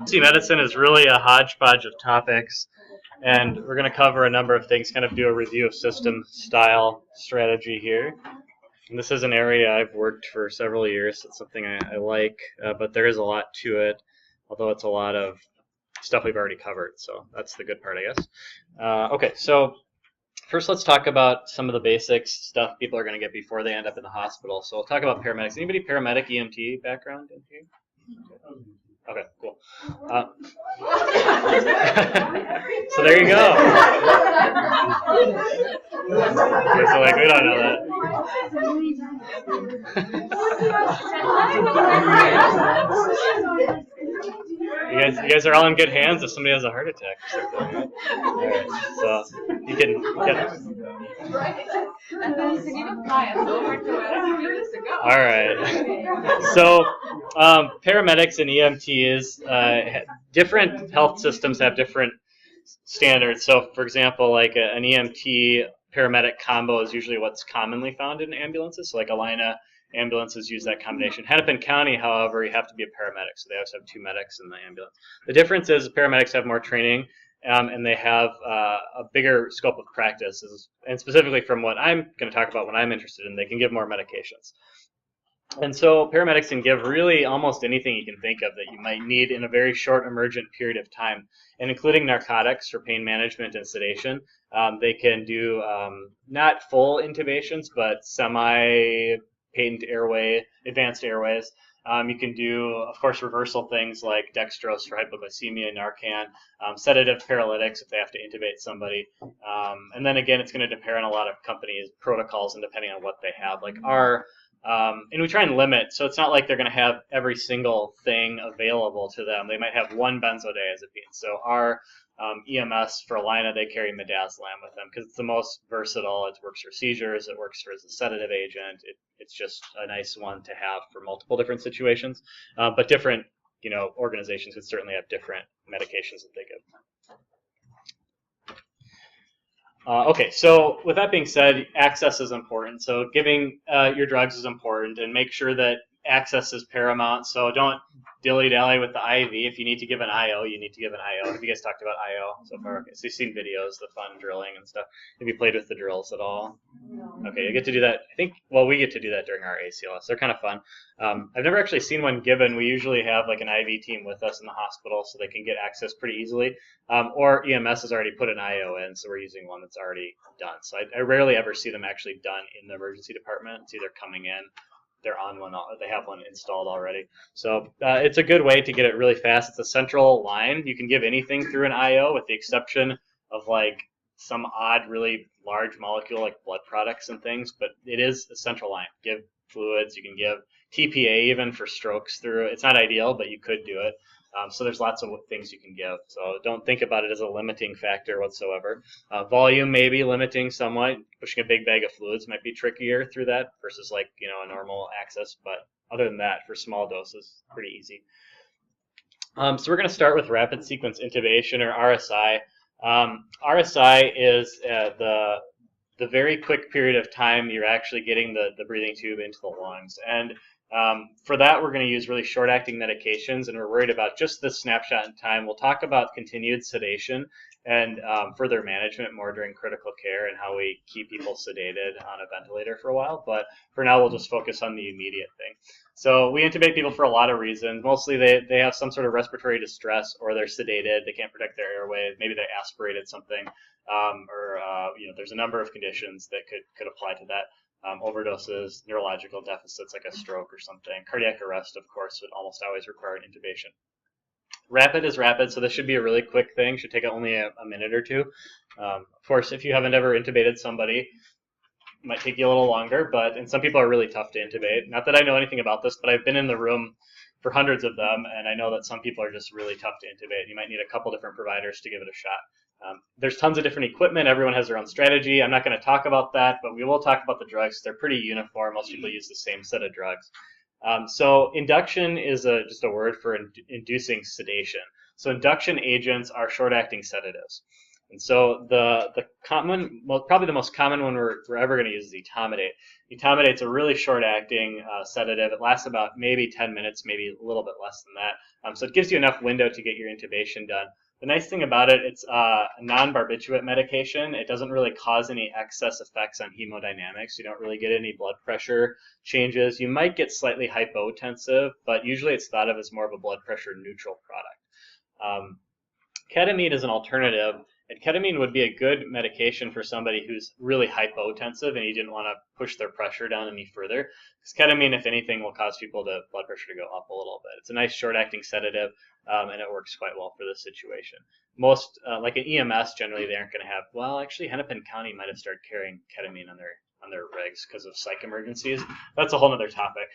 Emergency medicine is really a hodgepodge of topics, and we're going to cover a number of things, kind of do a review of system style strategy here. And this is an area I've worked for several years. It's something I like, but there is a lot to it, although it's a lot of stuff we've already covered, so that's the good part, I guess. Okay, so first let's talk about some of the basics, stuff people are going to get before they end up in the hospital. So we'll talk about paramedics. Anybody paramedic EMT background in here? Okay, cool. So there you go. Okay, so like we don't know that. You guys are all in good hands if somebody has a heart attack or something. Right? All right, so you can get. All right. So paramedics and EMTs, different health systems have different standards. So, for example, like an EMT paramedic combo is usually what's commonly found in ambulances. So, like Alina ambulances use that combination. Hennepin County, however, you have to be a paramedic, so they also have 2 medics in the ambulance. The difference is paramedics have more training, and they have a bigger scope of practice, and specifically from what I'm going to talk about, what I'm interested in, they can give more medications. And so paramedics can give really almost anything you can think of that you might need in a very short emergent period of time, and including narcotics for pain management and sedation. They can do not full intubations, but semi-patent airway, advanced airways. You can do, of course, reversal things like dextrose for hypoglycemia, Narcan, sedative paralytics if they have to intubate somebody. And then again, it's going to depend on a lot of companies' protocols and depending on what they have. Like and we try and limit, so it's not like they're going to have every single thing available to them. They might have one benzodiazepine. So our EMS for Alina, they carry midazolam with them because it's the most versatile. It works for seizures. It works for as a sedative agent. It's just a nice one to have for multiple different situations. But different, organizations could certainly have different medications that they give. Okay, so with that being said, access is important. So giving your drugs is important, and make sure that access is paramount. So don't dilly-dally with the IV. If you need to give an IO, you need to give an IO. Have you guys talked about IO so far? Okay, so you've seen videos, the fun drilling and stuff. Have you played with the drills at all? No. Okay, you get to do that. I think, well, we get to do that during our ACLS. They're kind of fun. I've never actually seen one given. We usually have like an IV team with us in the hospital so they can get access pretty easily. Or EMS has already put an IO in, so we're using one that's already done. So I rarely ever see them actually done in the emergency department. It's either coming in, they're on one, they have one installed already. So it's a good way to get it really fast. It's a central line. You can give anything through an IO with the exception of like some odd, really large molecule like blood products and things, but it is a central line. Give fluids, you can give TPA even for strokes through. It's not ideal, but you could do it. So there's lots of things you can give. So don't think about it as a limiting factor whatsoever. Volume may be limiting somewhat. Pushing a big bag of fluids might be trickier through that versus like, a normal access. But other than that, for small doses, pretty easy. So we're going to start with rapid sequence intubation, or RSI. RSI is the very quick period of time you're actually getting the breathing tube into the lungs. And for that, we're going to use really short-acting medications, and we're worried about just this snapshot in time. We'll talk about continued sedation and further management more during critical care and how we keep people sedated on a ventilator for a while. But for now, we'll just focus on the immediate thing. So we intubate people for a lot of reasons. Mostly they have some sort of respiratory distress, or they're sedated. They can't protect their airway. Maybe they aspirated something, or there's a number of conditions that could apply to that. Overdoses, neurological deficits like a stroke or something. Cardiac arrest, of course, would almost always require an intubation. Rapid is rapid, so this should be a really quick thing. Should take only a minute or two. Of course, if you haven't ever intubated somebody, it might take you a little longer, and some people are really tough to intubate. Not that I know anything about this, but I've been in the room for hundreds of them, and I know that some people are just really tough to intubate. You might need a couple different providers to give it a shot. There's tons of different equipment. Everyone has their own strategy. I'm not going to talk about that, but we will talk about the drugs. They're pretty uniform. Most people use the same set of drugs. So induction is just a word for inducing sedation. So induction agents are short-acting sedatives. And so the common, well, probably the most common one we're ever going to use is etomidate. Etomidate's a really short-acting sedative. It lasts about maybe 10 minutes, maybe a little bit less than that. So it gives you enough window to get your intubation done. The nice thing about it, it's a non-barbiturate medication. It doesn't really cause any excess effects on hemodynamics. You don't really get any blood pressure changes. You might get slightly hypotensive, but usually it's thought of as more of a blood pressure neutral product. Ketamine is an alternative, and ketamine would be a good medication for somebody who's really hypotensive and you didn't want to push their pressure down any further. Because ketamine, if anything, will cause blood pressure to go up a little bit. It's a nice short-acting sedative, and it works quite well for this situation. Most, like an EMS, generally they aren't going to have. Well, actually, Hennepin County might have started carrying ketamine on their regs because of psych emergencies. That's a whole other topic,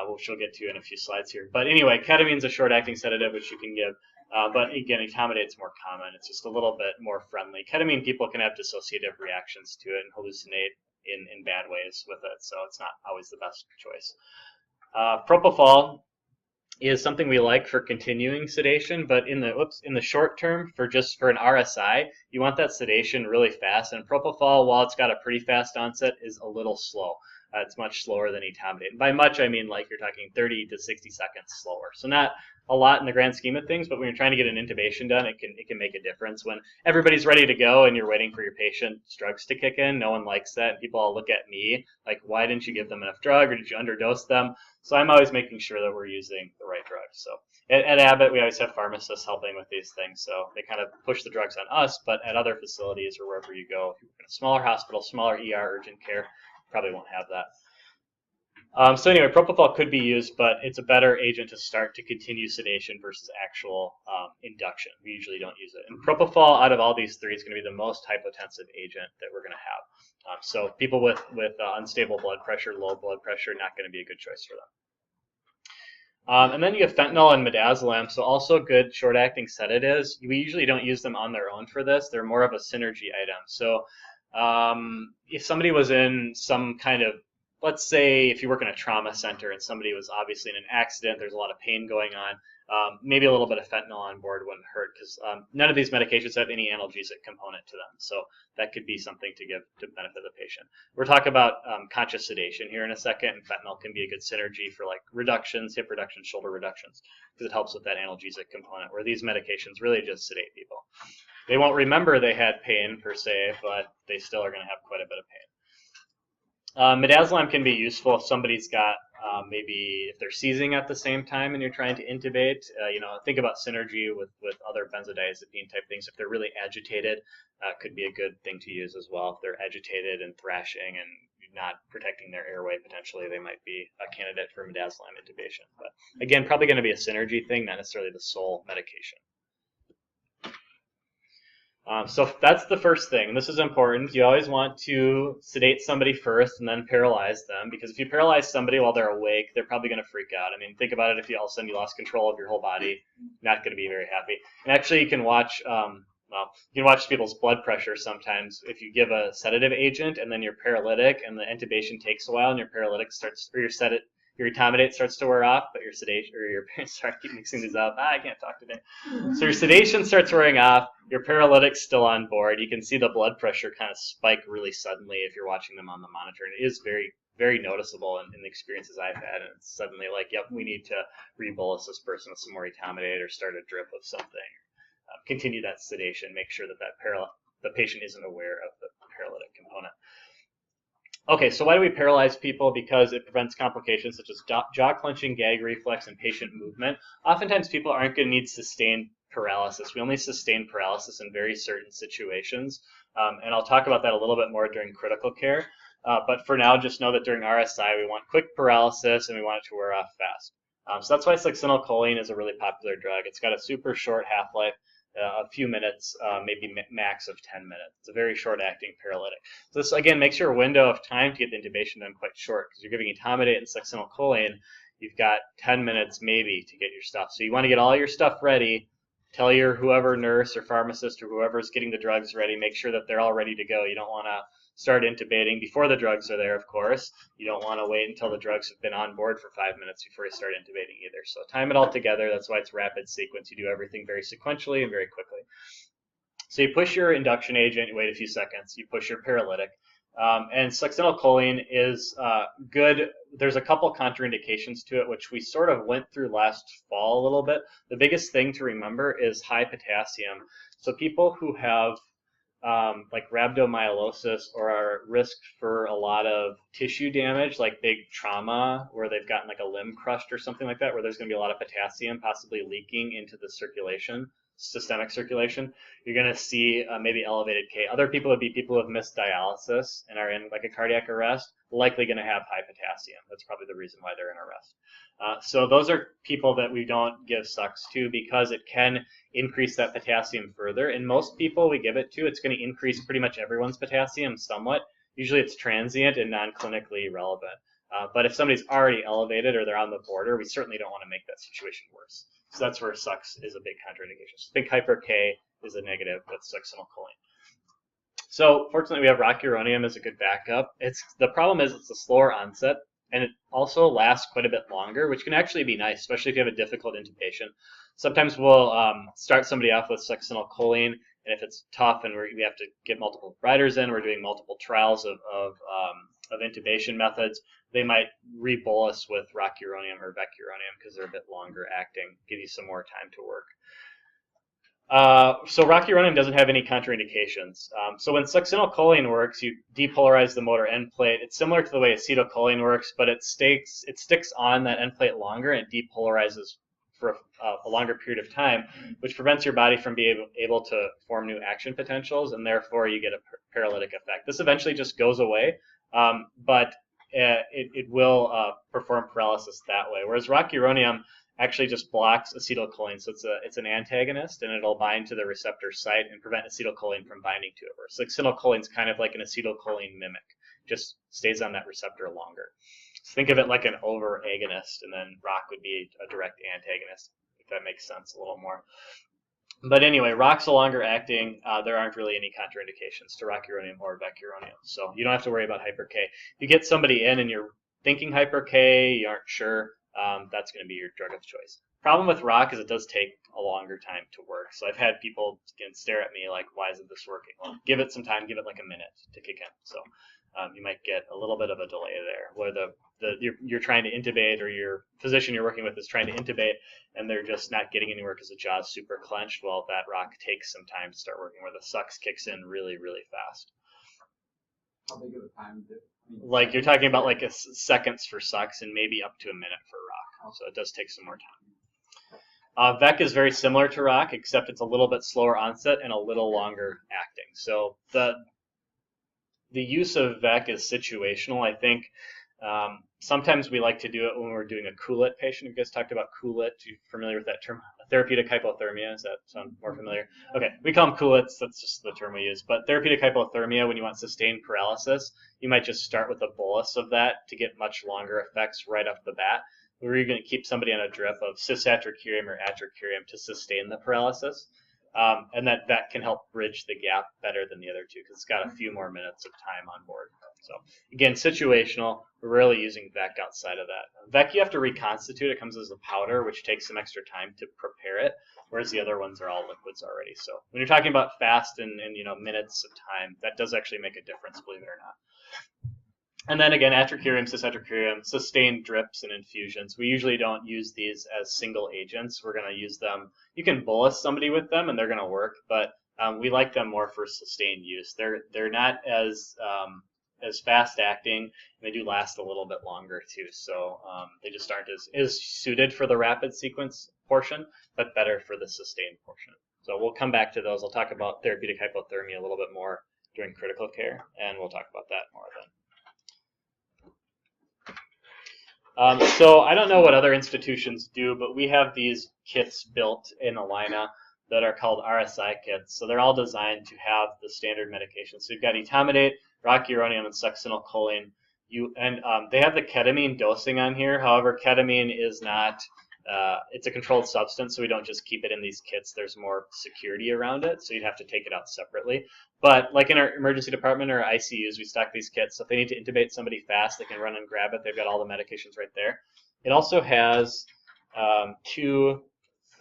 which we'll get to in a few slides here. But anyway, ketamine's a short-acting sedative which you can give. But again, etomidate more common. It's just a little bit more friendly. Ketamine, people can have dissociative reactions to it and hallucinate in bad ways with it, so it's not always the best choice. Propofol is something we like for continuing sedation, but in the short term, for an RSI, you want that sedation really fast. And propofol, while it's got a pretty fast onset, is a little slow. It's much slower than etomidate. And by much, I mean like you're talking 30 to 60 seconds slower. So not a lot in the grand scheme of things, but when you're trying to get an intubation done, it can make a difference. When everybody's ready to go and you're waiting for your patient's drugs to kick in, no one likes that. And people all look at me like, why didn't you give them enough drug, or did you underdose them? So I'm always making sure that we're using the right drugs. So at Abbott, we always have pharmacists helping with these things. So they kind of push the drugs on us, but at other facilities or wherever you go, if you're in a smaller hospital, smaller ER, urgent care, probably won't have that. So anyway, propofol could be used, but it's a better agent to start to continue sedation versus actual induction. We usually don't use it. And propofol, out of all these three, is going to be the most hypotensive agent that we're going to have. So people with unstable blood pressure, low blood pressure, not going to be a good choice for them. And then you have fentanyl and midazolam, so also good short-acting sedatives. We usually don't use them on their own for this. They're more of a synergy item. So if somebody was in some kind of, let's say if you work in a trauma center and somebody was obviously in an accident, there's a lot of pain going on, maybe a little bit of fentanyl on board wouldn't hurt, because none of these medications have any analgesic component to them. So that could be something to give to benefit the patient. We're talking about conscious sedation here in a second, and fentanyl can be a good synergy for like reductions, hip reductions, shoulder reductions, because it helps with that analgesic component, where these medications really just sedate people. They won't remember they had pain per se, but they still are going to have quite a bit of pain. Midazolam can be useful if somebody's got maybe if they're seizing at the same time and you're trying to intubate. Think about synergy with other benzodiazepine type things. If they're really agitated, could be a good thing to use as well. If they're agitated and thrashing and not protecting their airway, potentially they might be a candidate for midazolam intubation. But again, probably going to be a synergy thing, not necessarily the sole medication. So that's the first thing. This is important. You always want to sedate somebody first and then paralyze them, because if you paralyze somebody while they're awake, they're probably going to freak out. I mean, think about it. If you all of a sudden you lost control of your whole body, not going to be very happy. And actually, you can watch you can watch people's blood pressure sometimes. If you give a sedative agent and then you're paralytic and the intubation takes a while and your paralytic starts, or your etomidate starts to wear off, but your sedation, or your, sorry, I keep mixing these up. I can't talk today. So your sedation starts wearing off, your paralytic's still on board. You can see the blood pressure kind of spike really suddenly if you're watching them on the monitor. And it is very, very noticeable in the experiences I've had. And it's suddenly like, yep, we need to rebolus this person with some more etomidate or start a drip of something. Continue that sedation, make sure that the patient isn't aware of the paralytic component. Okay, so why do we paralyze people? Because it prevents complications such as jaw clenching, gag reflex, and patient movement. Oftentimes people aren't going to need sustained paralysis. We only sustain paralysis in very certain situations, and I'll talk about that a little bit more during critical care. But for now, just know that during RSI, we want quick paralysis and we want it to wear off fast. So that's why succinylcholine is a really popular drug. It's got a super short half-life, a few minutes, maybe max of 10 minutes. It's a very short-acting paralytic. So this, again, makes your window of time to get the intubation done quite short, because you're giving etomidate and succinylcholine. You've got 10 minutes maybe to get your stuff. So you want to get all your stuff ready. Tell your whoever nurse or pharmacist or whoever's getting the drugs ready, make sure that they're all ready to go. You don't want to start intubating before the drugs are there, of course. You don't want to wait until the drugs have been on board for 5 minutes before you start intubating either. So time it all together. That's why it's rapid sequence. You do everything very sequentially and very quickly. So you push your induction agent, you wait a few seconds, you push your paralytic. And succinylcholine is good. There's a couple contraindications to it, which we sort of went through last fall a little bit. The biggest thing to remember is high potassium. So people who have like rhabdomyolysis or are at risk for a lot of tissue damage, like big trauma where they've gotten like a limb crushed or something like that, where there's going to be a lot of potassium possibly leaking into the circulation, systemic circulation, you're going to see maybe elevated K. Other people would be people who have missed dialysis and are in like a cardiac arrest, likely going to have high potassium. That's probably the reason why they're in arrest. So those are people that we don't give sucks to because it can increase that potassium further. And most people we give it to, it's going to increase pretty much everyone's potassium somewhat. Usually it's transient and non-clinically relevant. But if somebody's already elevated or they're on the border, we certainly don't want to make that situation worse. So that's where sucks is a big contraindication. So think hyper K is a negative with succinylcholine. So fortunately, we have rocuronium as a good backup. The problem is it's a slower onset, and it also lasts quite a bit longer, which can actually be nice, especially if you have a difficult intubation. Sometimes we'll start somebody off with succinylcholine, and if it's tough and we have to get multiple riders in, we're doing multiple trials of intubation methods, they might rebolus with rocuronium or vecuronium because they're a bit longer acting, give you some more time to work. So rocuronium doesn't have any contraindications. So when succinylcholine works, you depolarize the motor end plate. It's similar to the way acetylcholine works, but it sticks on that end plate longer and depolarizes for a longer period of time, which prevents your body from being able to form new action potentials, and therefore you get a paralytic effect. This eventually just goes away, but it will perform paralysis that way. Whereas rocuronium actually just blocks acetylcholine, so it's an antagonist, and it'll bind to the receptor site and prevent acetylcholine from binding to it. Whereas succinylcholine is kind of like an acetylcholine mimic, just stays on that receptor longer. So think of it like an over-agonist, and then rock would be a direct antagonist, if that makes sense a little more. But anyway, rock's a longer acting. There aren't really any contraindications to rocuronium or vecuronium, so you don't have to worry about hyper K. If you get somebody in and you're thinking hyper K, you aren't sure, that's going to be your drug of choice. Problem with rock is it does take a longer time to work. So I've had people stare at me like, why isn't this working? Well, give it some time, give it like a minute to kick in. So you might get a little bit of a delay there, where you're trying to intubate, or your physician you're working with is trying to intubate, and they're just not getting anywhere because the jaw's super clenched. Well, that rock takes some time to start working, where the sucks kicks in really, really fast. How big of a time? Like you're talking about like seconds for sucks and maybe up to a minute for rock. So it does take some more time. VEC is very similar to rock, except it's a little bit slower onset and a little longer acting. So the use of VEC is situational. I think sometimes we like to do it when we're doing a coolit patient. You guys talked about coolit. Are you familiar with that term? Therapeutic hypothermia. Does that sound more familiar? Okay, we call them coolits. That's just the term we use. But therapeutic hypothermia, when you want sustained paralysis, you might just start with a bolus of that to get much longer effects right off the bat. Where you're going to keep somebody on a drip of cisatracurium or atracurium to sustain the paralysis. And that can help bridge the gap better than the other two because it's got a few more minutes of time on board. So again, situational. We're rarely using VEC outside of that. VEC you have to reconstitute. It comes as a powder, which takes some extra time to prepare it, whereas the other ones are all liquids already. So when you're talking about fast and minutes of time, that does actually make a difference, believe it or not. And then again, atracurium, cisatracurium, sustained drips and infusions. We usually don't use these as single agents. We're going to use them. You can bolus somebody with them, and they're going to work, but we like them more for sustained use. They're not as fast acting, and they do last a little bit longer too. So they just aren't as suited for the rapid sequence portion, but better for the sustained portion. So we'll come back to those. I'll talk about therapeutic hypothermia a little bit more during critical care, and we'll talk about that more then. So I don't know what other institutions do, but we have these kits built in Alina that are called RSI kits. So they're all designed to have the standard medications. So you've got etomidate, rocuronium, and succinylcholine. They have the ketamine dosing on here. However, ketamine is not, it's a controlled substance, so we don't just keep it in these kits. There's more security around it, so you'd have to take it out separately. But like in our emergency department or ICUs, we stock these kits. So if they need to intubate somebody fast, they can run and grab it. They've got all the medications right there. It also has 2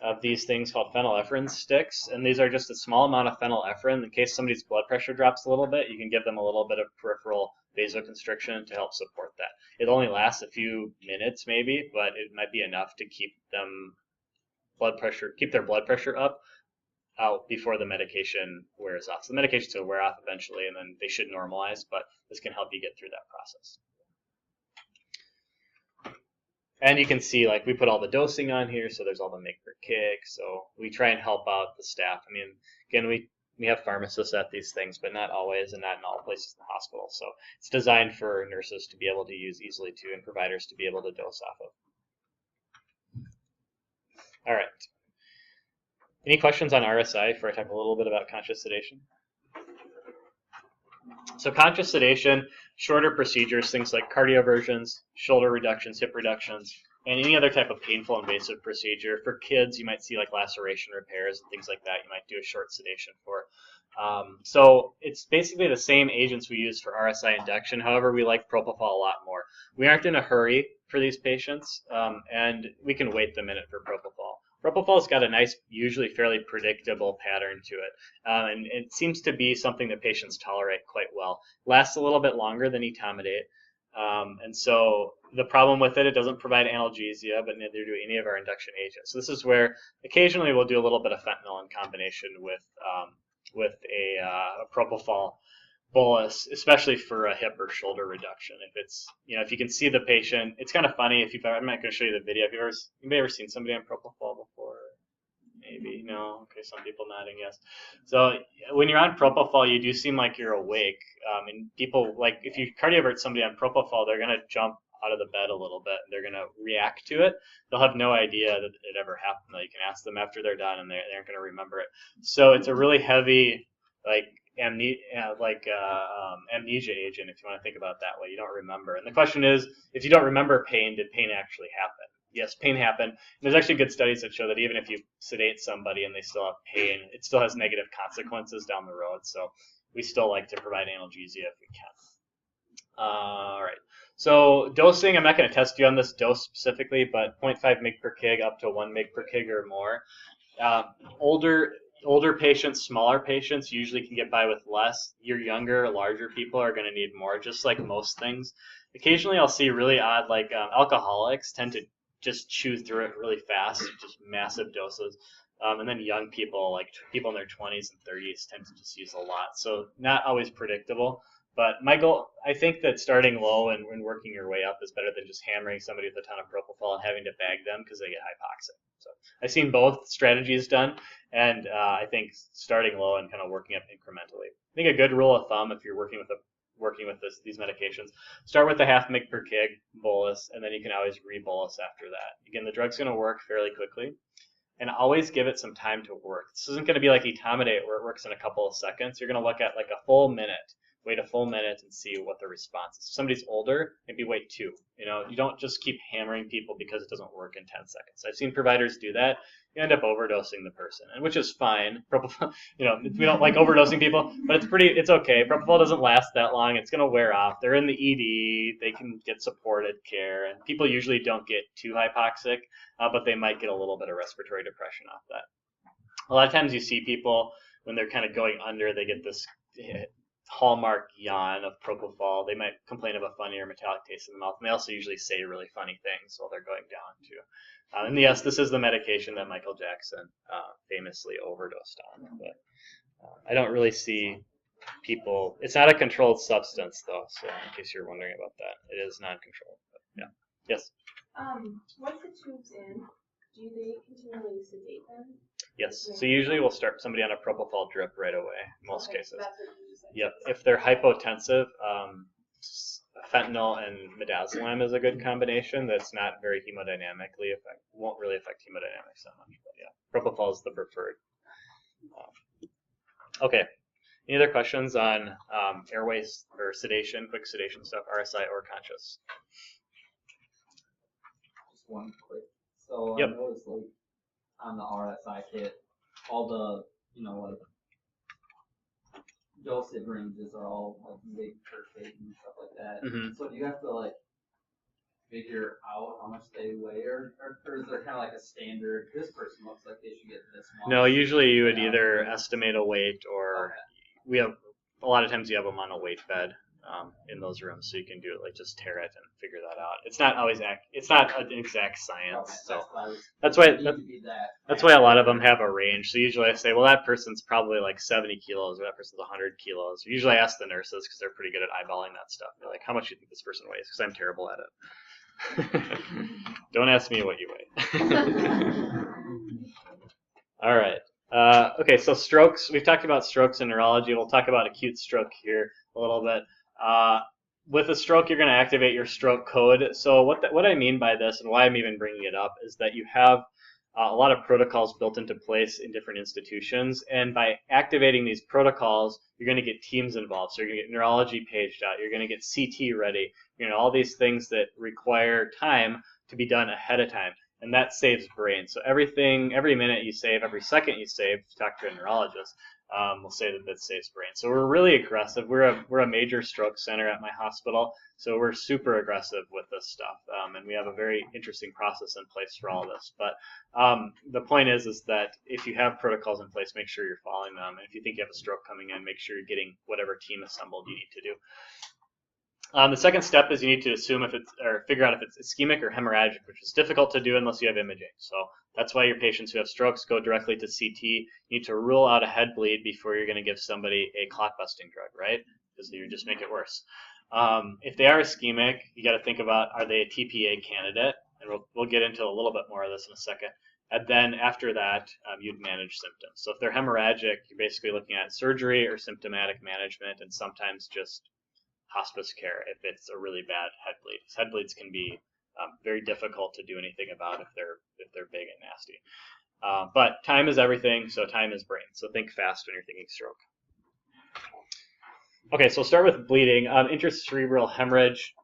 of these things called phenylephrine sticks, and these are just a small amount of phenylephrine. In case somebody's blood pressure drops a little bit, you can give them a little bit of peripheral vasoconstriction to help support that. It only lasts a few minutes maybe, but it might be enough to keep their blood pressure up out before the medication wears off. So the medication's going to wear off eventually, and then they should normalize, but this can help you get through that process. And you can see, like, we put all the dosing on here, so there's all the make per kg. So we try and help out the staff. I mean, again, we have pharmacists at these things, but not always, and not in all places in the hospital. So it's designed for nurses to be able to use easily too, and providers to be able to dose off of. All right. Any questions on RSI before I talk a little bit about conscious sedation? So conscious sedation, shorter procedures, things like cardioversions, shoulder reductions, hip reductions, and any other type of painful invasive procedure. For kids, you might see like laceration repairs and things like that. You might do a short sedation for. So it's basically the same agents we use for RSI induction. However, we like propofol a lot more. We aren't in a hurry for these patients, and we can wait the minute for propofol. Propofol's got a nice, usually fairly predictable pattern to it, and it seems to be something that patients tolerate quite well. Lasts a little bit longer than etomidate, and so the problem with it doesn't provide analgesia, but neither do any of our induction agents. So this is where occasionally we'll do a little bit of fentanyl in combination with a propofol bolus, especially for a hip or shoulder reduction. If it's, if you can see the patient, it's kind of funny. I'm not going to show you the video. Have anybody ever seen somebody on propofol before? Maybe, no. Okay, some people nodding yes. So when you're on propofol, you do seem like you're awake. And people, like, if you cardiovert somebody on propofol, they're going to jump out of the bed a little bit. They're going to react to it. They'll have no idea that it ever happened. You can ask them after they're done, and they aren't going to remember it. So it's a really heavy, amnesia agent, if you want to think about it that way. You don't remember. And the question is, if you don't remember pain, did pain actually happen? Yes, pain happened. And there's actually good studies that show that even if you sedate somebody and they still have pain, it still has negative consequences down the road. So we still like to provide analgesia if we can. All right. So dosing, I'm not going to test you on this dose specifically, but 0.5 mg per kg up to 1 mg per kg or more. Older patients, smaller patients usually can get by with less. Your younger, larger people are going to need more, just like most things. Occasionally I'll see really odd, like alcoholics tend to just chew through it really fast, just massive doses. And then young people, like people in their 20s and 30s, tend to just use a lot. So not always predictable. But my goal, I think that starting low and working your way up is better than just hammering somebody with a ton of propofol and having to bag them because they get hypoxic. So I've seen both strategies done, and I think starting low and kind of working up incrementally. I think a good rule of thumb, if you're working with these medications, start with a 0.5 mg per kg bolus, and then you can always re-bolus after that. Again, the drug's going to work fairly quickly, and always give it some time to work. This isn't going to be like etomidate where it works in a couple of seconds. You're going to look at like a full minute. Wait a full minute and see what the response is. If somebody's older, maybe wait 2. You don't just keep hammering people because it doesn't work in 10 seconds. I've seen providers do that. You end up overdosing the person, and which is fine. Propofol, we don't like overdosing people, but it's okay. Propofol doesn't last that long. It's going to wear off. They're in the ED. They can get supported care, and people usually don't get too hypoxic, but they might get a little bit of respiratory depression off that. A lot of times you see people when they're kind of going under, they get this hallmark yawn of propofol. They might complain of a funny or metallic taste in the mouth, and they also usually say really funny things while they're going down too. And yes, this is the medication that Michael Jackson famously overdosed on. But I don't really see people. It's not a controlled substance though, so in case you're wondering about that, it is non-controlled. But yeah. Yes. Once the tube's in, do they continually sedate them? Yes. So usually we'll start somebody on a propofol drip right away in most cases. That's what you said. Yep. If they're hypotensive, fentanyl and midazolam is a good combination. That's not very hemodynamically won't really affect hemodynamics that much. But yeah, propofol is the preferred. Okay. Any other questions on airways or sedation, quick sedation stuff, RSI or conscious? Just one quick. So yep. I noticed like on the RSI kit, all the like dosage ranges are all like mg per kg and stuff like that. Mm-hmm. So do you have to like figure out how much they weigh, or is there kind of like a standard? This person looks like they should get this much. No, usually you would Yeah. either estimate a weight or we have a lot of times you have them on a weight bed in those rooms, so you can do it like just tear it and figure that out. It's not always it's not an exact science, Okay, so that's why a lot of them have a range. So usually I say, well, that person's probably like 70 kilos, or that person's 100 kilos. Usually I ask the nurses because they're pretty good at eyeballing that stuff. They're like, how much do you think this person weighs? Because I'm terrible at it. Don't ask me what you weigh. All right. Okay, so strokes. We've talked about strokes in neurology. We'll talk about acute stroke here a little bit. With a stroke, you're going to activate your stroke code. So what I mean by this, and why I'm even bringing it up, is that you have a lot of protocols built into place in different institutions, and by activating these protocols, you're going to get teams involved. So you're going to get neurology paged out. You're going to get CT ready. All these things that require time to be done ahead of time. And that saves brain. So every minute you save, every second you save, to talk to a neurologist, will say that saves brain. So we're really aggressive. We're a major stroke center at my hospital, so we're super aggressive with this stuff, and we have a very interesting process in place for all of this. But the point is that if you have protocols in place, make sure you're following them. And if you think you have a stroke coming in, make sure you're getting whatever team assembled you need to do. The second step is you need to assume figure out if it's ischemic or hemorrhagic, which is difficult to do unless you have imaging. So that's why your patients who have strokes go directly to CT. You need to rule out a head bleed before you're going to give somebody a clot-busting drug, right? Because you just make it worse. If they are ischemic, you got to think about, are they a TPA candidate? And we'll get into a little bit more of this in a second. And then after that, you'd manage symptoms. So if they're hemorrhagic, you're basically looking at surgery or symptomatic management, and sometimes just hospice care if it's a really bad head bleed. Head bleeds can be very difficult to do anything about if they're big and nasty. But time is everything, so time is brain. So think fast when you're thinking stroke. Okay, so we'll start with bleeding. Intracerebral hemorrhage.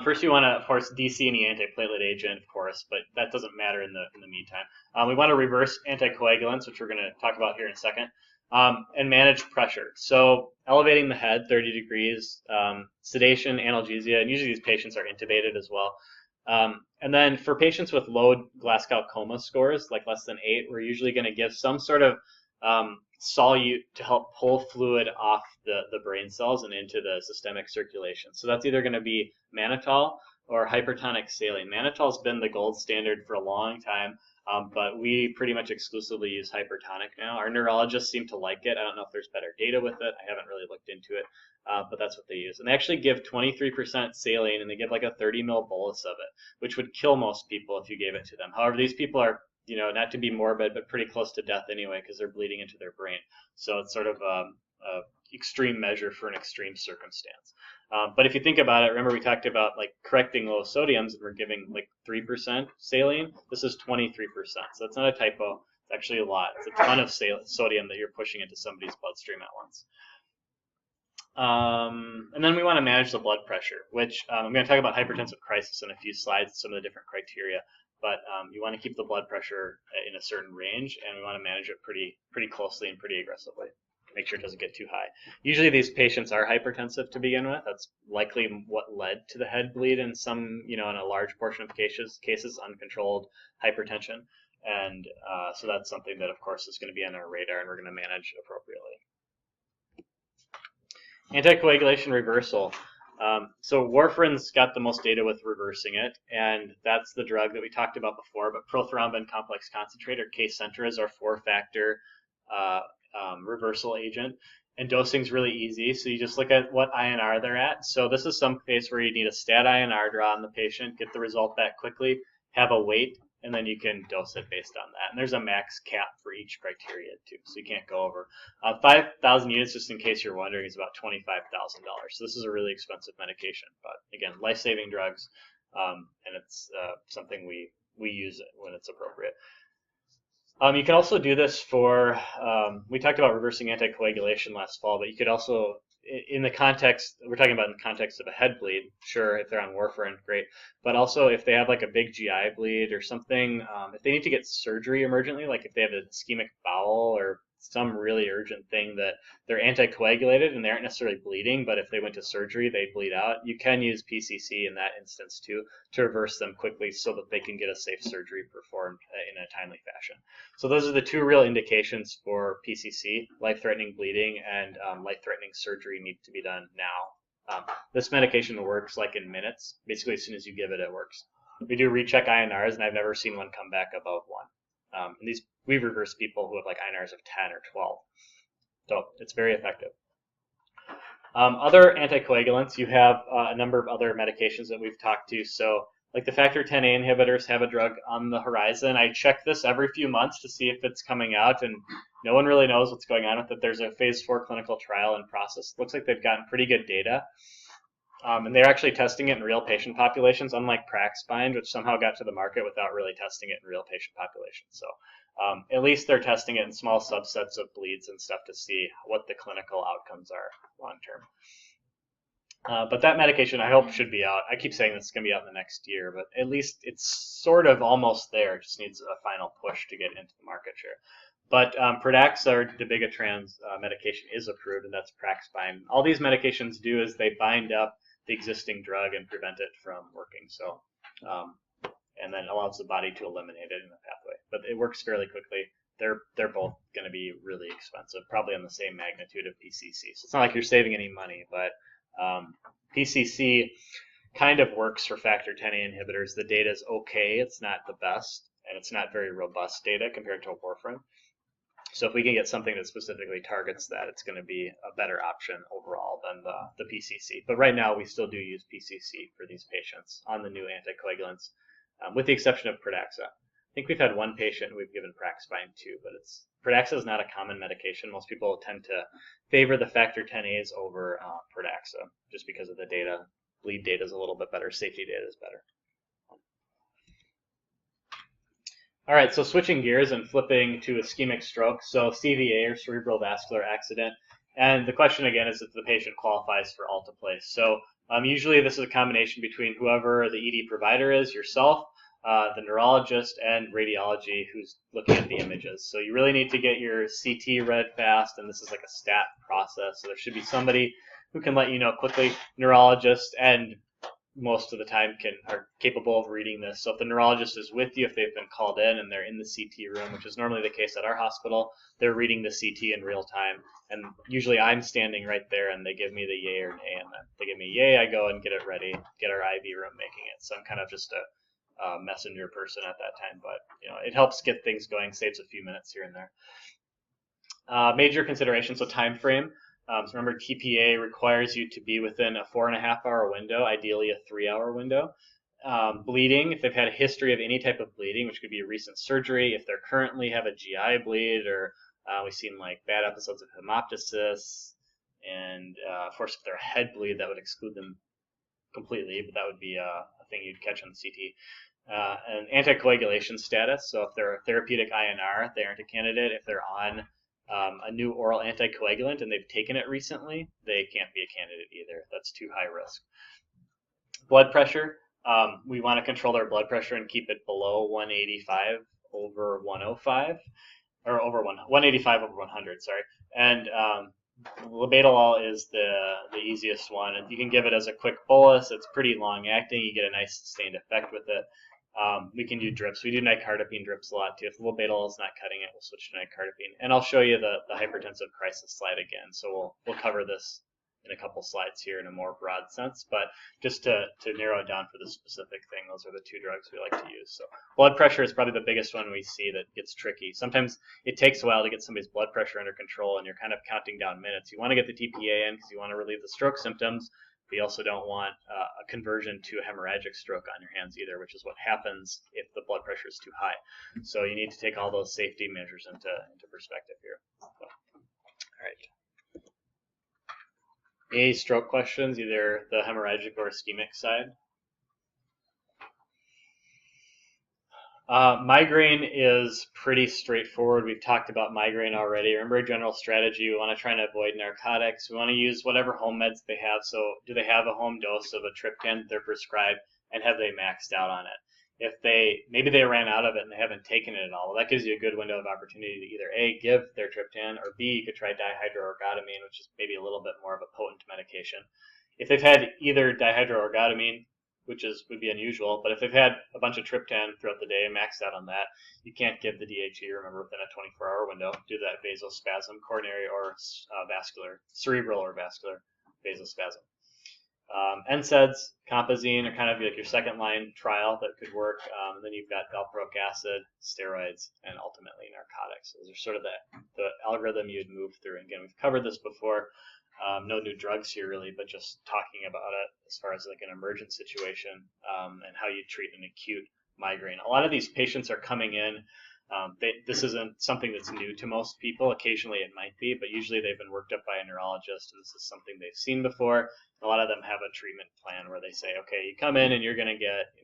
First, you want to, of course, DC any antiplatelet agent, of course, but that doesn't matter in the meantime. We want to reverse anticoagulants, which we're going to talk about here in a second. And manage pressure. So elevating the head 30 degrees, sedation, analgesia, and usually these patients are intubated as well. And then for patients with low Glasgow coma scores, like less than 8, we're usually going to give some sort of solute to help pull fluid off the brain cells and into the systemic circulation. So that's either going to be mannitol or hypertonic saline. Mannitol's been the gold standard for a long time. But we pretty much exclusively use hypertonic now. Our neurologists seem to like it. I don't know if there's better data with it. I haven't really looked into it, but that's what they use. And they actually give 23% saline, and they give like a 30 ml bolus of it, which would kill most people if you gave it to them. However, these people are, not to be morbid, but pretty close to death anyway because they're bleeding into their brain. So it's sort of a extreme measure for an extreme circumstance. But if you think about it, remember we talked about like correcting low sodiums, and we're giving like 3% saline. This is 23%, so that's not a typo. It's actually a lot. It's a ton of sodium that you're pushing into somebody's bloodstream at once. And then we want to manage the blood pressure, which I'm going to talk about hypertensive crisis in a few slides, some of the different criteria. But you want to keep the blood pressure in a certain range, and we want to manage it pretty closely and pretty aggressively. Make sure it doesn't get too high. Usually these patients are hypertensive to begin with. That's likely what led to the head bleed in some, in a large portion of cases, uncontrolled hypertension. And so that's something that, of course, is going to be on our radar, and we're going to manage appropriately. Anticoagulation reversal. So warfarin's got the most data with reversing it, and that's the drug that we talked about before, but prothrombin complex concentrate, or Kcentra, is our 4-factor reversal agent, and dosing's really easy. So you just look at what INR they're at. So this is some case where you need a stat INR draw on the patient, get the result back quickly, have a weight, and then you can dose it based on that. And there's a max cap for each criteria too, so you can't go over. 5,000 units, just in case you're wondering, is about $25,000. So this is a really expensive medication, but again, life-saving drugs, and it's something we use it when it's appropriate. You can also do this for, we talked about reversing anticoagulation last fall, but you could also, in the context, we're talking about in the context of a head bleed, sure, if they're on warfarin, great. But also if they have like a big GI bleed or something, if they need to get surgery emergently, like if they have an ischemic bowel or some really urgent thing that they're anticoagulated and they aren't necessarily bleeding, but if they went to surgery, they bleed out, you can use PCC in that instance too to reverse them quickly so that they can get a safe surgery performed in a timely fashion. So those are the two real indications for PCC: life-threatening bleeding and life-threatening surgery need to be done now. This medication works like in minutes. Basically, as soon as you give it, it works. We do recheck INRs, and I've never seen one come back above 1. And these we've reversed people who have like INRs of 10 or 12. So it's very effective. Other anticoagulants, you have a number of other medications that we've talked to. So like the factor Xa inhibitors have a drug on the horizon. I check this every few months to see if it's coming out, and no one really knows what's going on with it. There's a phase 4 clinical trial in process. Looks like they've gotten pretty good data. And they're actually testing it in real patient populations, unlike Praxbind, which somehow got to the market without really testing it in real patient populations. So at least they're testing it in small subsets of bleeds and stuff to see what the clinical outcomes are long term. But that medication, I hope, should be out. I keep saying this is going to be out in the next year, but at least it's sort of almost there. It just needs a final push to get into the market share. But Pradaxa, or dabigatran's medication, is approved, and that's Praxbind. All these medications do is they bind up the existing drug and prevent it from working. So, and then allows the body to eliminate it in the pathway. But it works fairly quickly. They're both going to be really expensive, probably on the same magnitude of PCC. So it's not like you're saving any money, but PCC kind of works for factor Xa inhibitors. The data is okay. It's not the best, and it's not very robust data compared to warfarin. So if we can get something that specifically targets that, it's going to be a better option overall than the PCC. But right now, we still do use PCC for these patients on the new anticoagulants, with the exception of Pradaxa. I think we've had one patient we've given Praxbind to, but Pradaxa is not a common medication. Most people tend to favor the factor Xas over Pradaxa just because of the data. Bleed data is a little bit better. Safety data is better. All right, so switching gears and flipping to ischemic stroke, so CVA, or cerebral vascular accident. And the question again is if the patient qualifies for alteplase. So usually this is a combination between whoever the ED provider is, yourself, the neurologist, and radiology who's looking at the images. So you really need to get your CT read fast, and this is like a stat process. So there should be somebody who can let you know quickly. Neurologist and most of the time are capable of reading this. So if the neurologist is with you, if they've been called in and they're in the CT room, which is normally the case at our hospital, they're reading the CT in real time. And usually I'm standing right there and they give me the yay or nay, and then they give me yay, I go and get it ready, get our IV room making it. So I'm kind of just a messenger person at that time, but it helps get things going, saves a few minutes here and there. Major considerations, so time frame. So remember, TPA requires you to be within a 4.5-hour window, ideally a 3-hour window. Bleeding, if they've had a history of any type of bleeding, which could be a recent surgery, if they currently have a GI bleed, or we've seen like bad episodes of hemoptysis, and of course, if they're a head bleed, that would exclude them completely, but that would be a thing you'd catch on the CT. And anticoagulation status, so if they're a therapeutic INR, they aren't a candidate. If they're on a new oral anticoagulant and they've taken it recently, they can't be a candidate either. That's too high risk. Blood pressure, we want to control their blood pressure and keep it below 185 over 105, or 185 over 100, sorry. And labetalol is the easiest one. And you can give it as a quick bolus. It's pretty long acting. You get a nice sustained effect with it. We can do drips. We do nicardipine drips a lot too. If labetalol is not cutting it, we'll switch to nicardipine. And I'll show you the hypertensive crisis slide again. So we'll cover this in a couple slides here in a more broad sense. But just to narrow it down for the specific thing, those are the two drugs we like to use. So blood pressure is probably the biggest one we see that gets tricky. Sometimes it takes a while to get somebody's blood pressure under control, and you're kind of counting down minutes. You want to get the TPA in because you want to relieve the stroke symptoms. But you also don't want a conversion to a hemorrhagic stroke on your hands either, which is what happens if the blood pressure is too high. So you need to take all those safety measures into perspective here. So, all right. Any stroke questions, either the hemorrhagic or ischemic side? Migraine is pretty straightforward. We've talked about migraine already. Remember, a general strategy, we want to try and avoid narcotics. We want to use whatever home meds they have. So do they have a home dose of a triptan that they're prescribed, and have they maxed out on it? If maybe they ran out of it and they haven't taken it at all, well, that gives you a good window of opportunity to either A, give their triptan, or B, you could try dihydroergotamine, which is maybe a little bit more of a potent medication. If they've had either dihydroergotamine, which would be unusual, but if they've had a bunch of triptan throughout the day and maxed out on that, you can't give the DHE, remember, within a 24-hour window, due to that vasospasm, coronary or vascular, cerebral or vascular vasospasm. NSAIDs, compazine are kind of like your second line trial that could work. And then you've got valproic acid, steroids, and ultimately narcotics. Those are sort of the algorithm you'd move through. And again, we've covered this before. No new drugs here really, but just talking about it as far as like an emergent situation and how you treat an acute migraine. A lot of these patients are coming in. This isn't something that's new to most people. Occasionally it might be, but usually they've been worked up by a neurologist. This is something they've seen before. A lot of them have a treatment plan where they say, okay, you come in and you're going to get,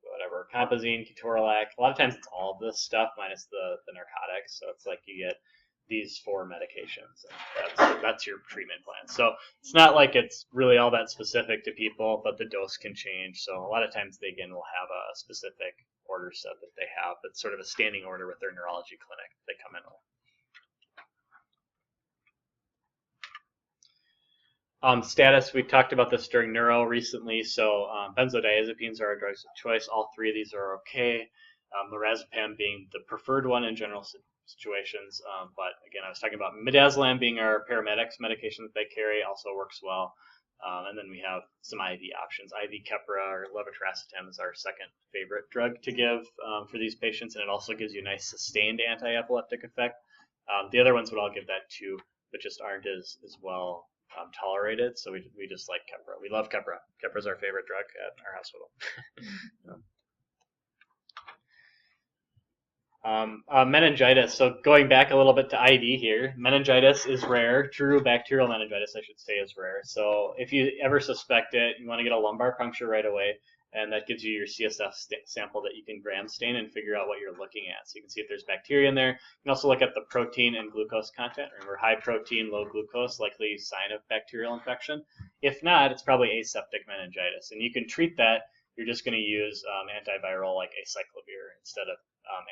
whatever, compazine, ketorolac. A lot of times it's all of this stuff minus the narcotics. So it's like you get these 4 medications, and that's your treatment plan. So it's not like it's really all that specific to people, but the dose can change. So a lot of times they, again, will have a specific order set that they have. That's sort of a standing order with their neurology clinic they come in with. Status, we talked about this during neuro recently. So benzodiazepines are our drugs of choice. All 3 of these are okay. Lorazepam being the preferred one in general situations. But again, I was talking about midazolam being our paramedics medication that they carry, also works well. And then we have some IV options. IV Kcentra or levetiracetam is our second favorite drug to give for these patients, and it also gives you a nice sustained anti-epileptic effect. The other ones would all give that too, but just aren't as well tolerated. So we just like Kcentra. We love Kcentra. Kcentra is our favorite drug at our hospital. Meningitis. So going back a little bit to ID here, meningitis is rare. True bacterial meningitis, I should say, is rare. So if you ever suspect it, you want to get a lumbar puncture right away, and that gives you your CSF sample that you can gram stain and figure out what you're looking at. So you can see if there's bacteria in there. You can also look at the protein and glucose content. Remember, high protein, low glucose, likely sign of bacterial infection. If not, it's probably aseptic meningitis, and you can treat that. You're just going to use antiviral like acyclovir instead of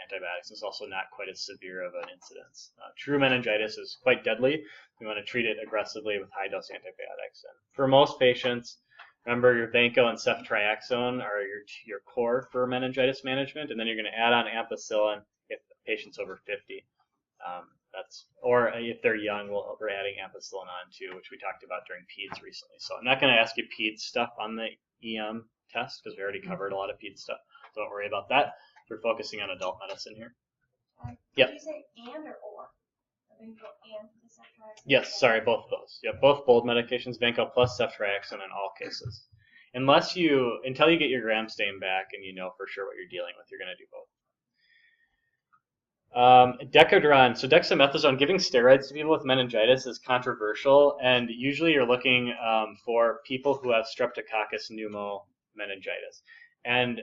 antibiotics. It's also not quite as severe of an incidence. True meningitis is quite deadly. We want to treat it aggressively with high-dose antibiotics. And for most patients, remember your vanco and ceftriaxone are your core for meningitis management, and then you're going to add on ampicillin if the patient's over 50. Or if they're young, we're adding ampicillin on too, which we talked about during peds recently. So I'm not going to ask you peds stuff on the EM test because we already covered a lot of peds stuff. So don't worry about that. We're focusing on adult medicine here. Yep. Did you say and or? Vanco and ceftriaxone? Yes, sorry, both of those. Yep, both bold medications, vanco plus ceftriaxone in all cases. Until you get your gram stain back and you know for sure what you're dealing with, you're going to do both. Decadron. So dexamethasone, giving steroids to people with meningitis is controversial, and usually you're looking for people who have streptococcus pneumomeningitis. And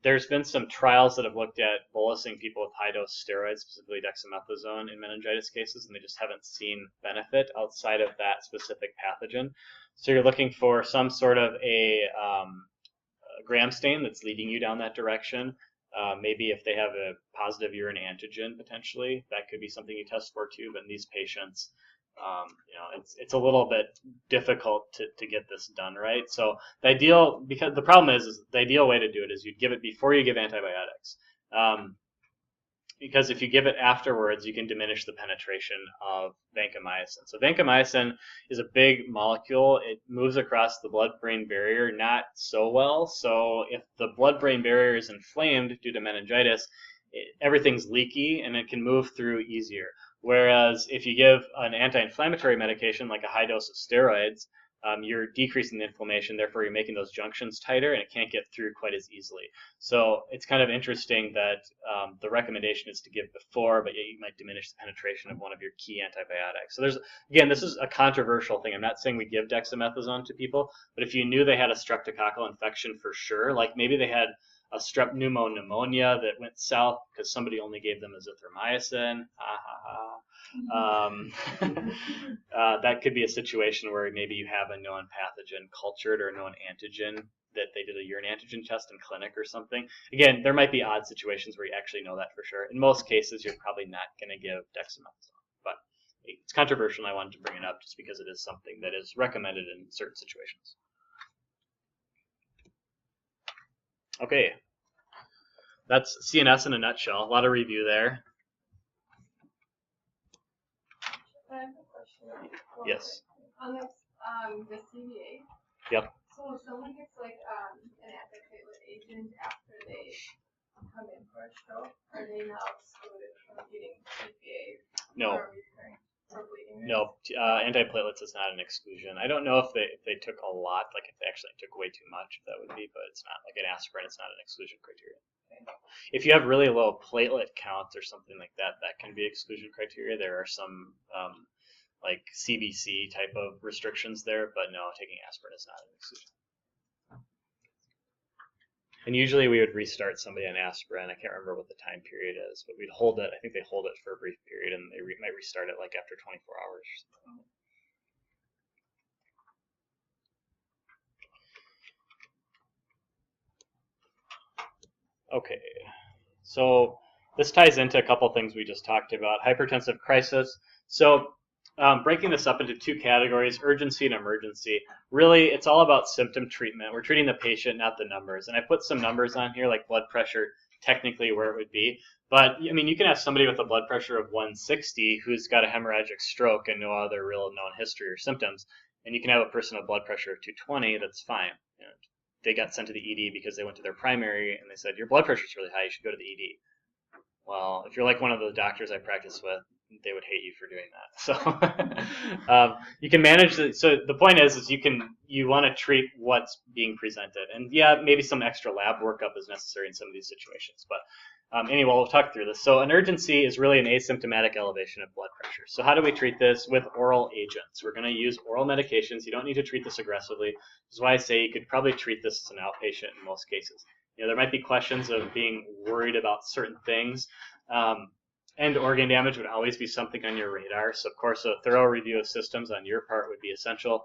there's been some trials that have looked at bolusing people with high-dose steroids, specifically dexamethasone in meningitis cases, and they just haven't seen benefit outside of that specific pathogen. So you're looking for some sort of a gram stain that's leading you down that direction. Maybe if they have a positive urine antigen, potentially, that could be something you test for too. But in these patients, it's a little bit difficult to get this done right. So because the problem is the ideal way to do it is you'd give it before you give antibiotics. Because if you give it afterwards, you can diminish the penetration of vancomycin. So vancomycin is a big molecule. It moves across the blood-brain barrier not so well. So if the blood-brain barrier is inflamed due to meningitis, everything's leaky and it can move through easier. Whereas if you give an anti-inflammatory medication like a high dose of steroids, you're decreasing the inflammation, therefore you're making those junctions tighter and it can't get through quite as easily. So it's kind of interesting that the recommendation is to give before, but yet you might diminish the penetration of one of your key antibiotics. So this is a controversial thing. I'm not saying we give dexamethasone to people, but if you knew they had a streptococcal infection for sure, like maybe they had a strep pneumonia that went south because somebody only gave them azithromycin. That could be a situation where maybe you have a known pathogen cultured or a known antigen that they did a urine antigen test in clinic or something. Again, there might be odd situations where you actually know that for sure. In most cases, you're probably not going to give dexamethasone, but it's controversial, and I wanted to bring it up just because it is something that is recommended in certain situations. Okay, that's CNS in a nutshell. A lot of review there. I have a question. Yes. On this, the CVA. Yep. So if someone gets like an antiplatelet agent after they come in for a stroke, are they now excluded from getting CVA? No. Or bleeding? No, antiplatelets is not an exclusion. I don't know if they took a lot, like if they actually took way too much, if that would be, but it's not like an aspirin. It's not an exclusion criteria. If you have really low platelet counts or something like that, that can be exclusion criteria. There are some like CBC type of restrictions there, but no, taking aspirin is not an exclusion. And usually we would restart somebody on aspirin. I can't remember what the time period is, but we'd hold it. I think they hold it for a brief period, and they might restart it like after 24 hours or something. Okay, so this ties into a couple things we just talked about. Hypertensive crisis. So breaking this up into two categories, urgency and emergency. Really, it's all about symptom treatment. We're treating the patient, not the numbers. And I put some numbers on here, like blood pressure, technically where it would be. But, I mean, you can have somebody with a blood pressure of 160 who's got a hemorrhagic stroke and no other real known history or symptoms. And you can have a person with blood pressure of 220 that's fine. You know, they got sent to the ED because they went to their primary and they said, your blood pressure is really high, you should go to the ED. Well, if you're like one of the doctors I practice with, they would hate you for doing that. So you can manage it. So the point is you want to treat what's being presented, and yeah, maybe some extra lab workup is necessary in some of these situations. But anyway, we'll talk through this. So an urgency is really an asymptomatic elevation of blood pressure. So how do we treat this? With oral agents. We're going to use oral medications. You don't need to treat this aggressively. This is why I say you could probably treat this as an outpatient in most cases. You know, there might be questions of being worried about certain things. And organ damage would always be something on your radar. So, of course, a thorough review of systems on your part would be essential.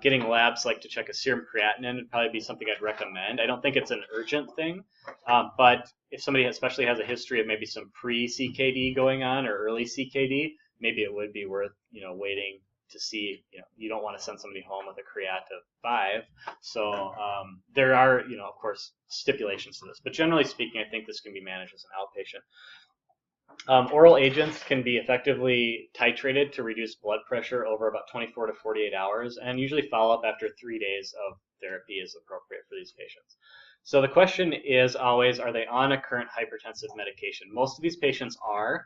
Getting labs like to check a serum creatinine would probably be something I'd recommend. I don't think it's an urgent thing, but if somebody especially has a history of maybe some pre-CKD going on or early CKD, maybe it would be worth, you know, waiting to see. You know, you don't want to send somebody home with a creat of 5. So there are, you know, of course, stipulations to this. But generally speaking, I think this can be managed as an outpatient. Oral agents can be effectively titrated to reduce blood pressure over about 24 to 48 hours, and usually follow-up after 3 days of therapy is appropriate for these patients. So the question is always, are they on a current hypertensive medication? Most of these patients are,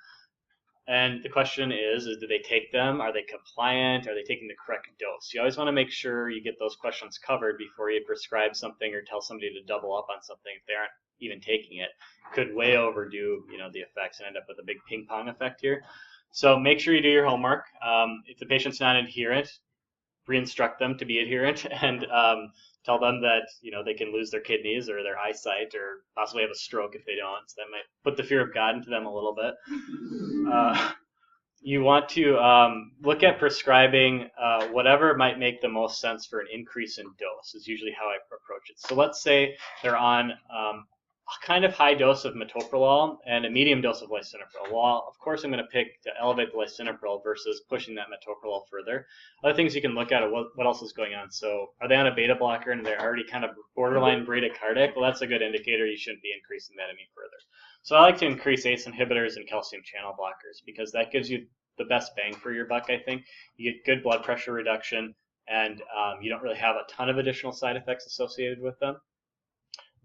and the question is do they take them? Are they compliant? Are they taking the correct dose? You always want to make sure you get those questions covered before you prescribe something or tell somebody to double up on something if they aren't even taking it. Could way overdo, you know, the effects and end up with a big ping pong effect here. So make sure you do your homework. If the patient's not adherent, re-instruct them to be adherent, and tell them that, you know, they can lose their kidneys or their eyesight or possibly have a stroke if they don't. So that might put the fear of God into them a little bit. You want to look at prescribing whatever might make the most sense for an increase in dose is usually how I approach it. So let's say they're on a kind of high dose of metoprolol and a medium dose of lisinopril. Well, of course, I'm going to pick to elevate the lisinopril versus pushing that metoprolol further. Other things you can look at are what else is going on. So are they on a beta blocker and they're already kind of borderline bradycardic? Well, that's a good indicator you shouldn't be increasing that any further. So I like to increase ACE inhibitors and calcium channel blockers because that gives you the best bang for your buck, I think. You get good blood pressure reduction, and you don't really have a ton of additional side effects associated with them.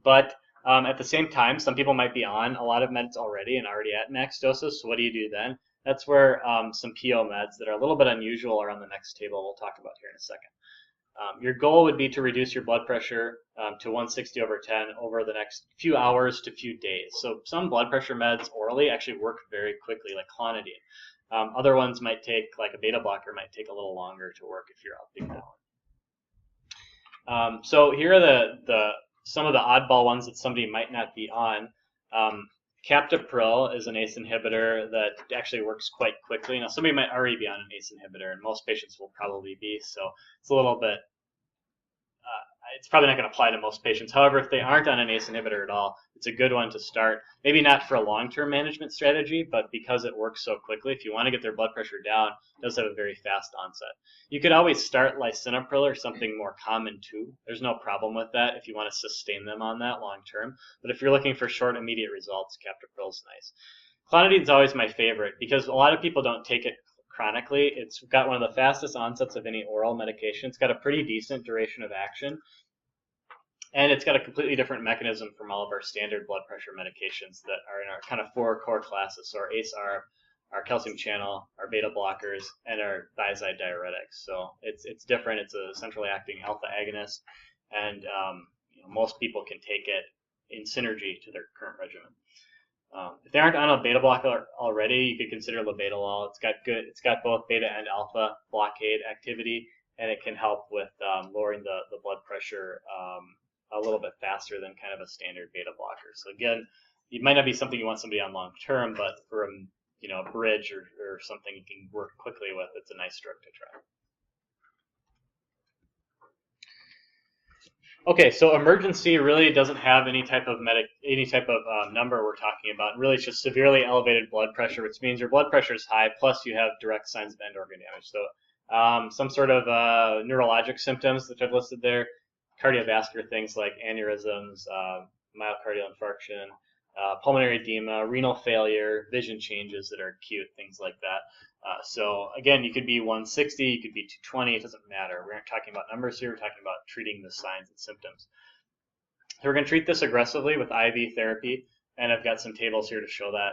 But at the same time, some people might be on a lot of meds already and already at max doses. So what do you do then? That's where some PO meds that are a little bit unusual are on the next table we'll talk about here in a second. Your goal would be to reduce your blood pressure to 160 over 10 over the next few hours to few days. So some blood pressure meds orally actually work very quickly, like clonidine. Other ones might take, like a beta blocker, might take a little longer to work if you're upping that one. So here are some of the oddball ones that somebody might not be on. Captopril is an ACE inhibitor that actually works quite quickly. Now, somebody might already be on an ACE inhibitor, and most patients will probably be, so it's a little bit, it's probably not going to apply to most patients. However, if they aren't on an ACE inhibitor at all, it's a good one to start. Maybe not for a long-term management strategy, but because it works so quickly, if you want to get their blood pressure down, it does have a very fast onset. You could always start lisinopril or something more common too. There's no problem with that if you want to sustain them on that long-term. But if you're looking for short, immediate results, captopril is nice. Clonidine is always my favorite because a lot of people don't take it chronically. It's got one of the fastest onsets of any oral medication. It's got a pretty decent duration of action. And it's got a completely different mechanism from all of our standard blood pressure medications that are in our kind of 4 core classes. So our ACE-ARB, our calcium channel, our beta blockers, and our thiazide diuretics. So it's different. It's a centrally acting alpha agonist, and most people can take it in synergy to their current regimen. If they aren't on a beta blocker already, you could consider labetalol. It's got both beta and alpha blockade activity, and it can help with lowering the blood pressure a little bit faster than kind of a standard beta blocker. So again, it might not be something you want somebody on long term, but for a bridge or something you can work quickly with, it's a nice drug to try. Okay, so emergency really doesn't have any type of number we're talking about. Really, it's just severely elevated blood pressure, which means your blood pressure is high, plus you have direct signs of end organ damage. So some sort of neurologic symptoms that I've listed there, cardiovascular things like aneurysms, myocardial infarction, pulmonary edema, renal failure, vision changes that are acute, things like that. So again, you could be 160, you could be 220, it doesn't matter. We aren't talking about numbers here, we're talking about treating the signs and symptoms. So we're going to treat this aggressively with IV therapy, and I've got some tables here to show that.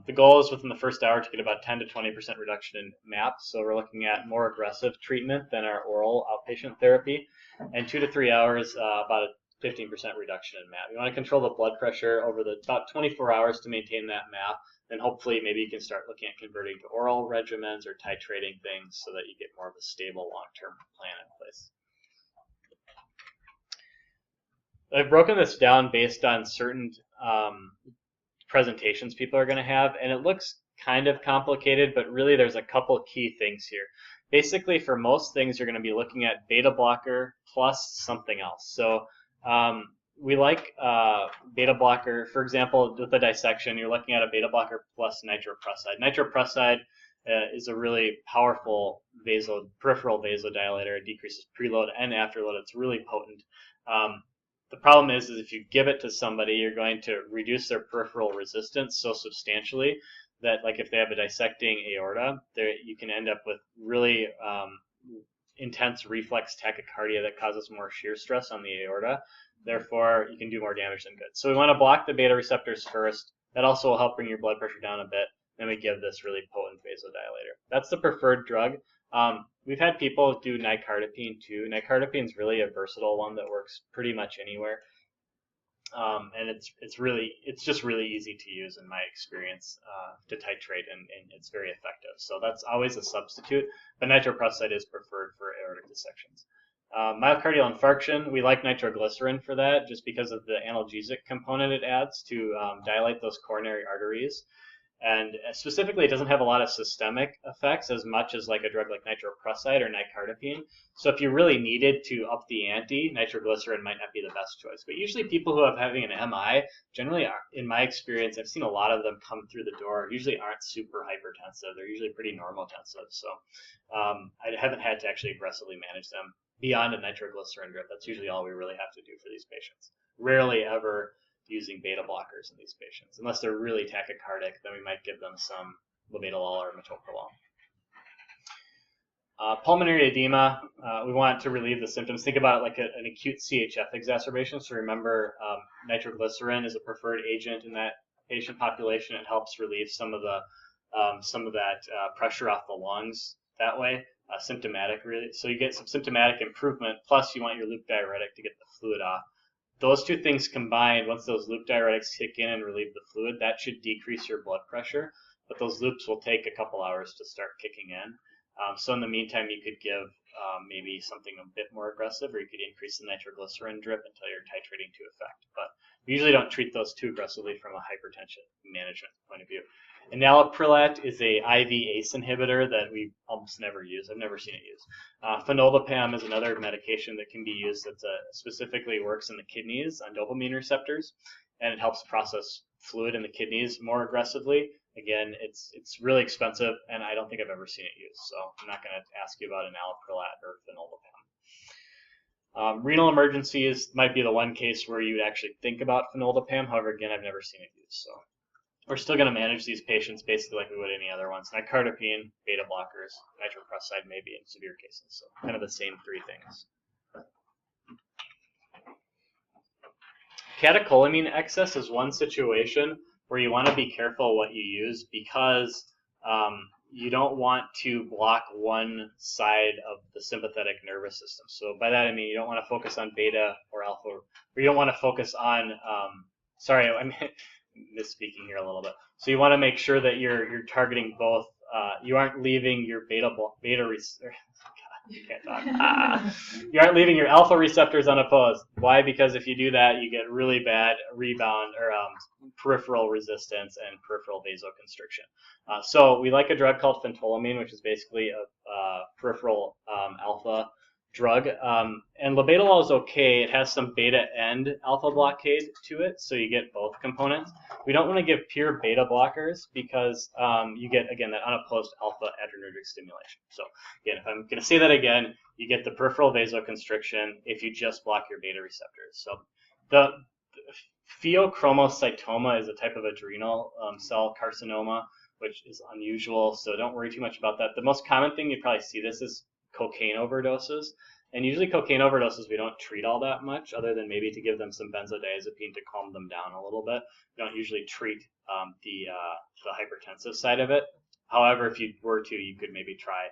The goal is within the first hour to get about 10 to 20% reduction in MAP, so we're looking at more aggressive treatment than our oral outpatient therapy, and 2 to 3 hours, about a 15% reduction in MAP. You want to control the blood pressure over about 24 hours to maintain that MAP. Then hopefully maybe you can start looking at converting to oral regimens or titrating things so that you get more of a stable long-term plan in place. I've broken this down based on certain presentations people are going to have, and it looks kind of complicated, but really there's a couple key things here. Basically, for most things, you're going to be looking at beta blocker plus something else. So we like beta blocker. For example, with the dissection, you're looking at a beta blocker plus nitroprusside. Nitroprusside is a really powerful peripheral vasodilator. It decreases preload and afterload. It's really potent. The problem is if you give it to somebody, you're going to reduce their peripheral resistance so substantially that, like if they have a dissecting aorta, you can end up with really intense reflex tachycardia that causes more shear stress on the aorta. Therefore, you can do more damage than good. So we want to block the beta receptors first. That also will help bring your blood pressure down a bit. Then we give this really potent vasodilator. That's the preferred drug. We've had people do nicardipine too. Nicardipine is really a versatile one that works pretty much anywhere. And it's just really easy to use in my experience to titrate, and it's very effective. So that's always a substitute, but nitroprusside is preferred for aortic dissections. Myocardial infarction, we like nitroglycerin for that just because of the analgesic component it adds to dilate those coronary arteries. And specifically, it doesn't have a lot of systemic effects as much as like a drug like nitroprusside or nicardipine. So if you really needed to up the ante, nitroglycerin might not be the best choice. But usually people who are having an MI, generally, in my experience, I've seen a lot of them come through the door, usually aren't super hypertensive. They're usually pretty normotensive. So I haven't had to actually aggressively manage them beyond a nitroglycerin drip. That's usually all we really have to do for these patients. Rarely ever using beta blockers in these patients. Unless they're really tachycardic, then we might give them some labetalol or metoprolol. Pulmonary edema, we want to relieve the symptoms. Think about it like an acute CHF exacerbation. So remember, nitroglycerin is a preferred agent in that patient population. It helps relieve some of that pressure off the lungs that way. Symptomatic, really. So you get some symptomatic improvement, plus you want your loop diuretic to get the fluid off. Those two things combined, once those loop diuretics kick in and relieve the fluid, that should decrease your blood pressure. But those loops will take a couple hours to start kicking in. So in the meantime, you could give maybe something a bit more aggressive, or you could increase the nitroglycerin drip until you're titrating to effect. But we usually don't treat those too aggressively from a hypertension management point of view. Enalaprilat is a IV ACE inhibitor that we almost never use. I've never seen it used. Phenoldiprem is another medication that can be used that specifically works in the kidneys on dopamine receptors, and it helps process fluid in the kidneys more aggressively. Again, it's really expensive, and I don't think I've ever seen it used, so I'm not going to ask you about enalaprilat or phenoldiprem. Renal emergencies might be the one case where you would actually think about phenoldiprem. However, again, I've never seen it used, so we're still going to manage these patients basically like we would any other ones. Nicardipine, beta blockers, nitroprusside maybe in severe cases, so kind of the same three things. Catecholamine excess is one situation where you want to be careful what you use because you don't want to block one side of the sympathetic nervous system. So by that I mean you don't want to focus on beta or alpha, or you don't want to focus on, sorry, I'm misspeaking here a little bit. So you want to make sure that you're targeting both. You aren't leaving your you aren't leaving your alpha receptors unopposed. Why? Because if you do that, you get really bad rebound or peripheral resistance and peripheral vasoconstriction. So we like a drug called phentolamine, which is basically a peripheral alpha drug. And labetalol is okay. It has some beta and alpha blockade to it, so you get both components. We don't want to give pure beta blockers because you get, again, that unopposed alpha adrenergic stimulation. So again, if I'm going to say that again, you get the peripheral vasoconstriction if you just block your beta receptors. So the pheochromocytoma is a type of adrenal cell carcinoma, which is unusual, so don't worry too much about that. The most common thing you'd probably see this is cocaine overdoses, and usually cocaine overdoses we don't treat all that much, other than maybe to give them some benzodiazepine to calm them down a little bit. We don't usually treat the hypertensive side of it. However, if you were to, you could maybe try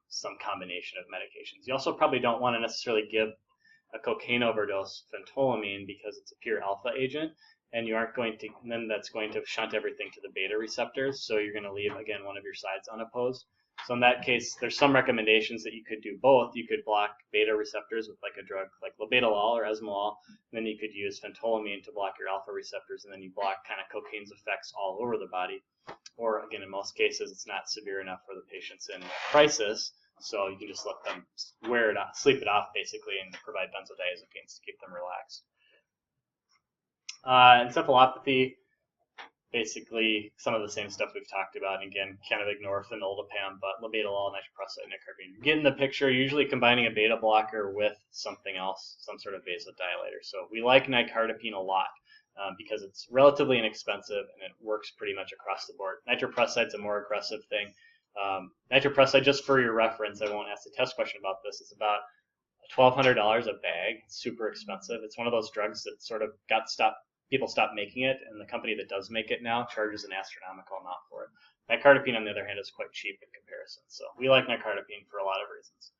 some combination of medications. You also probably don't want to necessarily give a cocaine overdose phentolamine because it's a pure alpha agent, and you aren't going to, and then that's going to shunt everything to the beta receptors, so you're going to leave, again, one of your sides unopposed. So in that case, there's some recommendations that you could do both. You could block beta receptors with like a drug like labetalol or esmolol, and then you could use phentolamine to block your alpha receptors, and then you block kind of cocaine's effects all over the body. Or again, in most cases, it's not severe enough for the patients in crisis, so you can just let them wear it off, sleep it off basically, and provide benzodiazepines to keep them relaxed. Encephalopathy, basically some of the same stuff we've talked about. And again, kind of ignore phenoldiprem, but labetalol, nitroprusside, nicardipine. Get in the picture, usually combining a beta blocker with something else, some sort of vasodilator. So we like nicardipine a lot because it's relatively inexpensive and it works pretty much across the board. Nitroprusside's a more aggressive thing. Nitroprusside, just for your reference, I won't ask the test question about this, it's about $1,200 a bag. It's super expensive. It's one of those drugs that sort of people stopped making it, and the company that does make it now charges an astronomical amount for it. Nicardipine, on the other hand, is quite cheap in comparison. So we like nicardipine for a lot of reasons.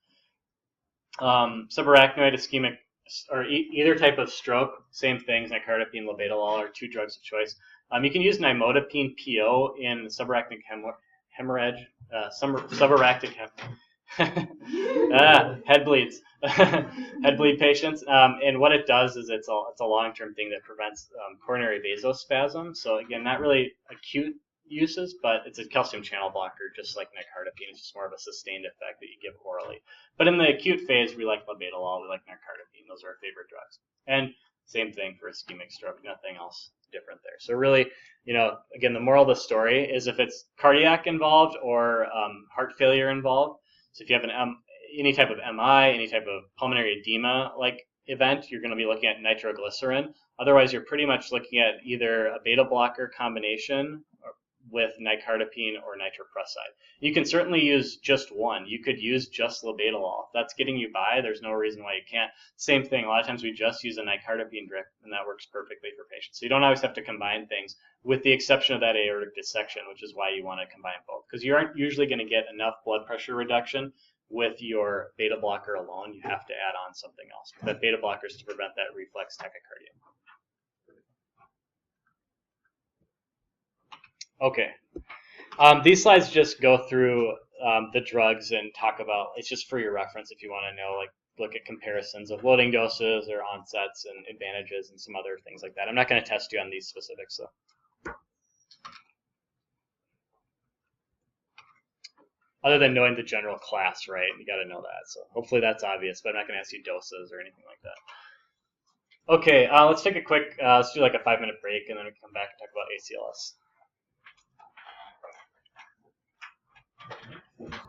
Subarachnoid ischemic, or either type of stroke, same things, nicardipine, labetalol are two drugs of choice. You can use nimodipine PO in subarachnic hemorrhage, subarachnic head bleeds. Head bleed patients, and what it does is it's a long-term thing that prevents coronary vasospasm. So again, not really acute uses, but it's a calcium channel blocker, just like nicardipine. It's just more of a sustained effect that you give orally. But in the acute phase, we like labetalol, we like nicardipine. Those are our favorite drugs. And same thing for ischemic stroke, nothing else different there. So really, again, the moral of the story is if it's cardiac involved or heart failure involved, so if you have any type of MI, any type of pulmonary edema like event, you're going to be looking at nitroglycerin. Otherwise, you're pretty much looking at either a beta blocker combination with nicardipine or nitroprusside. You can certainly use just one. You could use just labetalol. If that's getting you by, there's no reason why you can't. Same thing, a lot of times we just use a nicardipine drip, and that works perfectly for patients. So you don't always have to combine things, with the exception of that aortic dissection, which is why you want to combine both. Because you aren't usually going to get enough blood pressure reduction with your beta blocker alone. You have to add on something else. That beta blocker is to prevent that reflex tachycardia. Okay. These slides just go through the drugs and talk about, it's just for your reference if you want to know, like look at comparisons of loading doses or onsets and advantages and some other things like that. I'm not going to test you on these specifics though. other than knowing the general class, right? You got to know that. So hopefully that's obvious, but I'm not going to ask you doses or anything like that. Okay, let's take a quick, let's do like a 5-minute break, and then we can come back and talk about ACLS.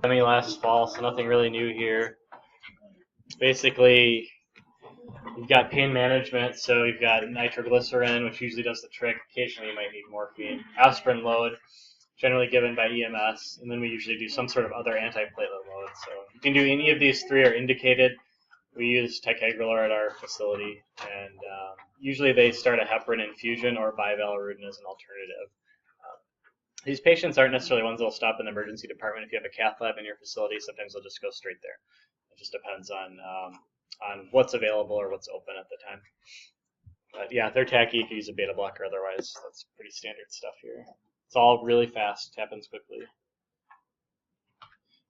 I mean, last fall, so nothing really new here. Basically, you've got pain management, so you've got nitroglycerin, which usually does the trick. Occasionally you might need morphine. Aspirin load, generally given by EMS, and then we usually do some sort of other antiplatelet load. So you can do any of these three are indicated. We use ticagrelor at our facility, and usually they start a heparin infusion or bivalirudin as an alternative. These patients aren't necessarily ones that will stop in the emergency department. If you have a cath lab in your facility, sometimes they'll just go straight there. It just depends on what's available or what's open at the time. But yeah, if they're tacky, you can use a beta blocker. Otherwise, that's pretty standard stuff here. It's all really fast, happens quickly.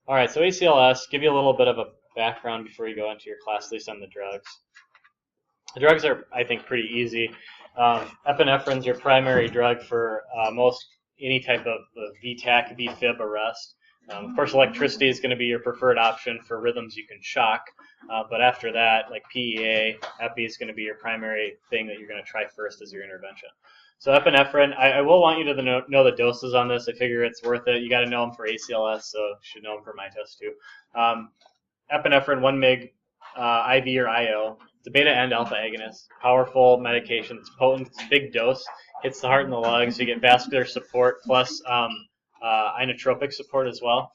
All right, so ACLS, give you a little bit of a background before you go into your class, at least on the drugs. The drugs are, I think, pretty easy. Epinephrine is your primary drug for most any type of VTAC, VFib arrest. Of course, electricity is going to be your preferred option for rhythms you can shock. But after that, like PEA, epi is going to be your primary thing that you're going to try first as your intervention. So epinephrine, I will want you to know the doses on this. I figure it's worth it. You got to know them for ACLS, so you should know them for my test too. Epinephrine, 1 mg IV or IO. It's a beta and alpha agonist. Powerful medication. It's potent. It's a big dose. Hits the heart and the lungs. You get vascular support plus inotropic support as well.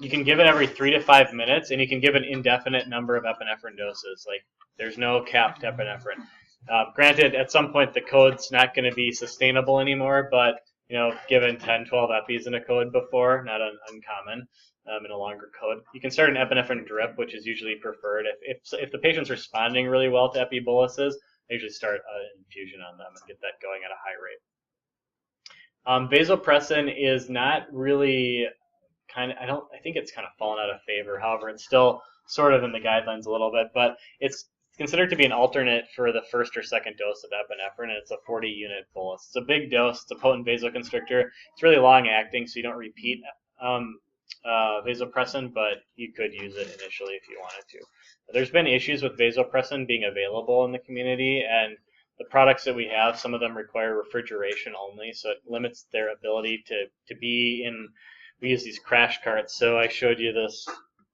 You can give it every 3 to 5 minutes, and you can give an indefinite number of epinephrine doses. Like, there's no cap to epinephrine. Granted, at some point the code's not going to be sustainable anymore, but given 10, 12 epis in a code before, not uncommon in a longer code. You can start an epinephrine drip, which is usually preferred. If the patient's responding really well to epi boluses, I usually start an infusion on them and get that going at a high rate. Vasopressin is not really I think it's kind of fallen out of favor. However, it's still sort of in the guidelines a little bit, but it's considered to be an alternate for the first or second dose of epinephrine, and it's a 40-unit bolus. It's a big dose. It's a potent vasoconstrictor. It's really long-acting, so you don't repeat vasopressin, but you could use it initially if you wanted to. There's been issues with vasopressin being available in the community, and the products that we have, some of them require refrigeration only, so it limits their ability to be in. We use these crash carts. So I showed you this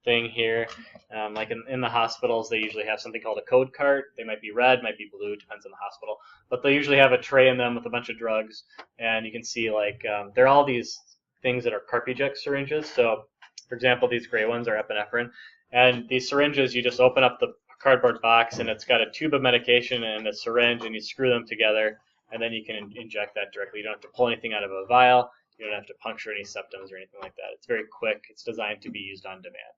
thing here. Like in the hospitals, they usually have something called a code cart. They might be red, might be blue, depends on the hospital. But they usually have a tray in them with a bunch of drugs. And you can see they're all these things that are carpiject syringes. So, for example, these gray ones are epinephrine. And these syringes, you just open up the cardboard box, and it's got a tube of medication and a syringe, and you screw them together, and then you can inject that directly. You don't have to pull anything out of a vial. You don't have to puncture any septums or anything like that. It's very quick. It's designed to be used on demand.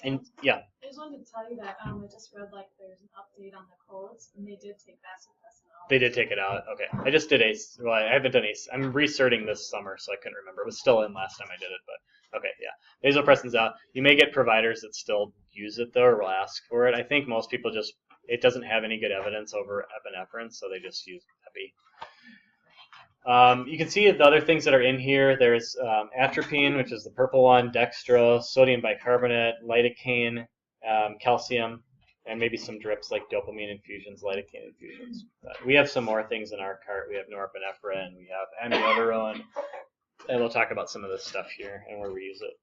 And yeah. I just wanted to tell you that I just read there's an update on the codes, and they did take vasopressin out. They did take it out. Okay. I just did ACE. Well, I haven't done ACE. I'm recerting this summer, so I couldn't remember. It was still in last time I did it, but okay, yeah. Vasopressin's out. You may get providers that still use it though, or will ask for it. I think most people it doesn't have any good evidence over epinephrine, so they just use epi. You can see the other things that are in here. There's atropine, which is the purple one, dextrose, sodium bicarbonate, lidocaine, calcium, and maybe some drips like dopamine infusions, lidocaine infusions. But we have some more things in our cart. We have norepinephrine, we have amiodarone, and we'll talk about some of this stuff here and where we use it.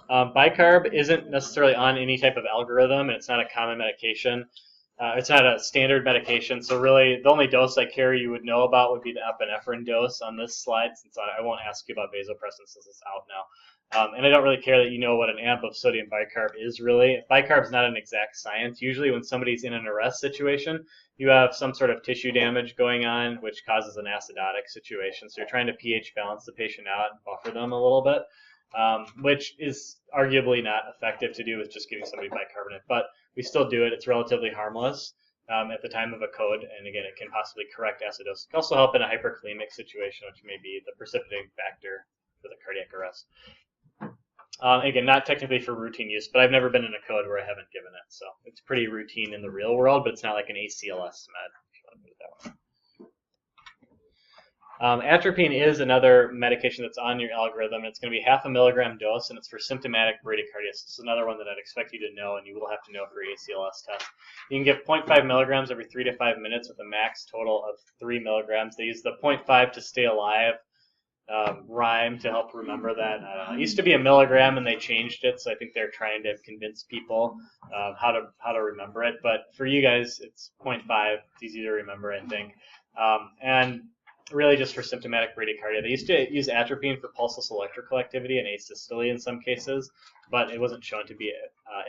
Bicarb isn't necessarily on any type of algorithm, and it's not a common medication. It's not a standard medication, so really the only dose I carry you would know about would be the epinephrine dose on this slide, since I won't ask you about vasopressin since it's out now. And I don't really care that you know what an amp of sodium bicarb is really. Bicarb is not an exact science. Usually when somebody's in an arrest situation, you have some sort of tissue damage going on, which causes an acidotic situation. So you're trying to pH balance the patient out and buffer them a little bit, which is arguably not effective to do with just giving somebody bicarbonate. But we still do it. It's relatively harmless at the time of a code, and again, it can possibly correct acidosis. It can also help in a hyperkalemic situation, which may be the precipitating factor for the cardiac arrest. Again, not technically for routine use, but I've never been in a code where I haven't given it, so it's pretty routine in the real world, but it's not like an ACLS med, if you want to put it that way. Atropine is another medication that's on your algorithm. It's going to be 0.5 milligram dose, and it's for symptomatic bradycardia. So this is another one that I'd expect you to know, and you will have to know for your ACLS test. You can give 0.5 milligrams every 3 to 5 minutes with a max total of 3 milligrams. They use the 0.5 to stay alive rhyme to help remember that. It used to be a milligram, and they changed it, so I think they're trying to convince people how to remember it. But for you guys, it's 0.5. It's easy to remember, I think. And really just for symptomatic bradycardia. They used to use atropine for pulseless electrical activity and asystole in some cases, but it wasn't shown to be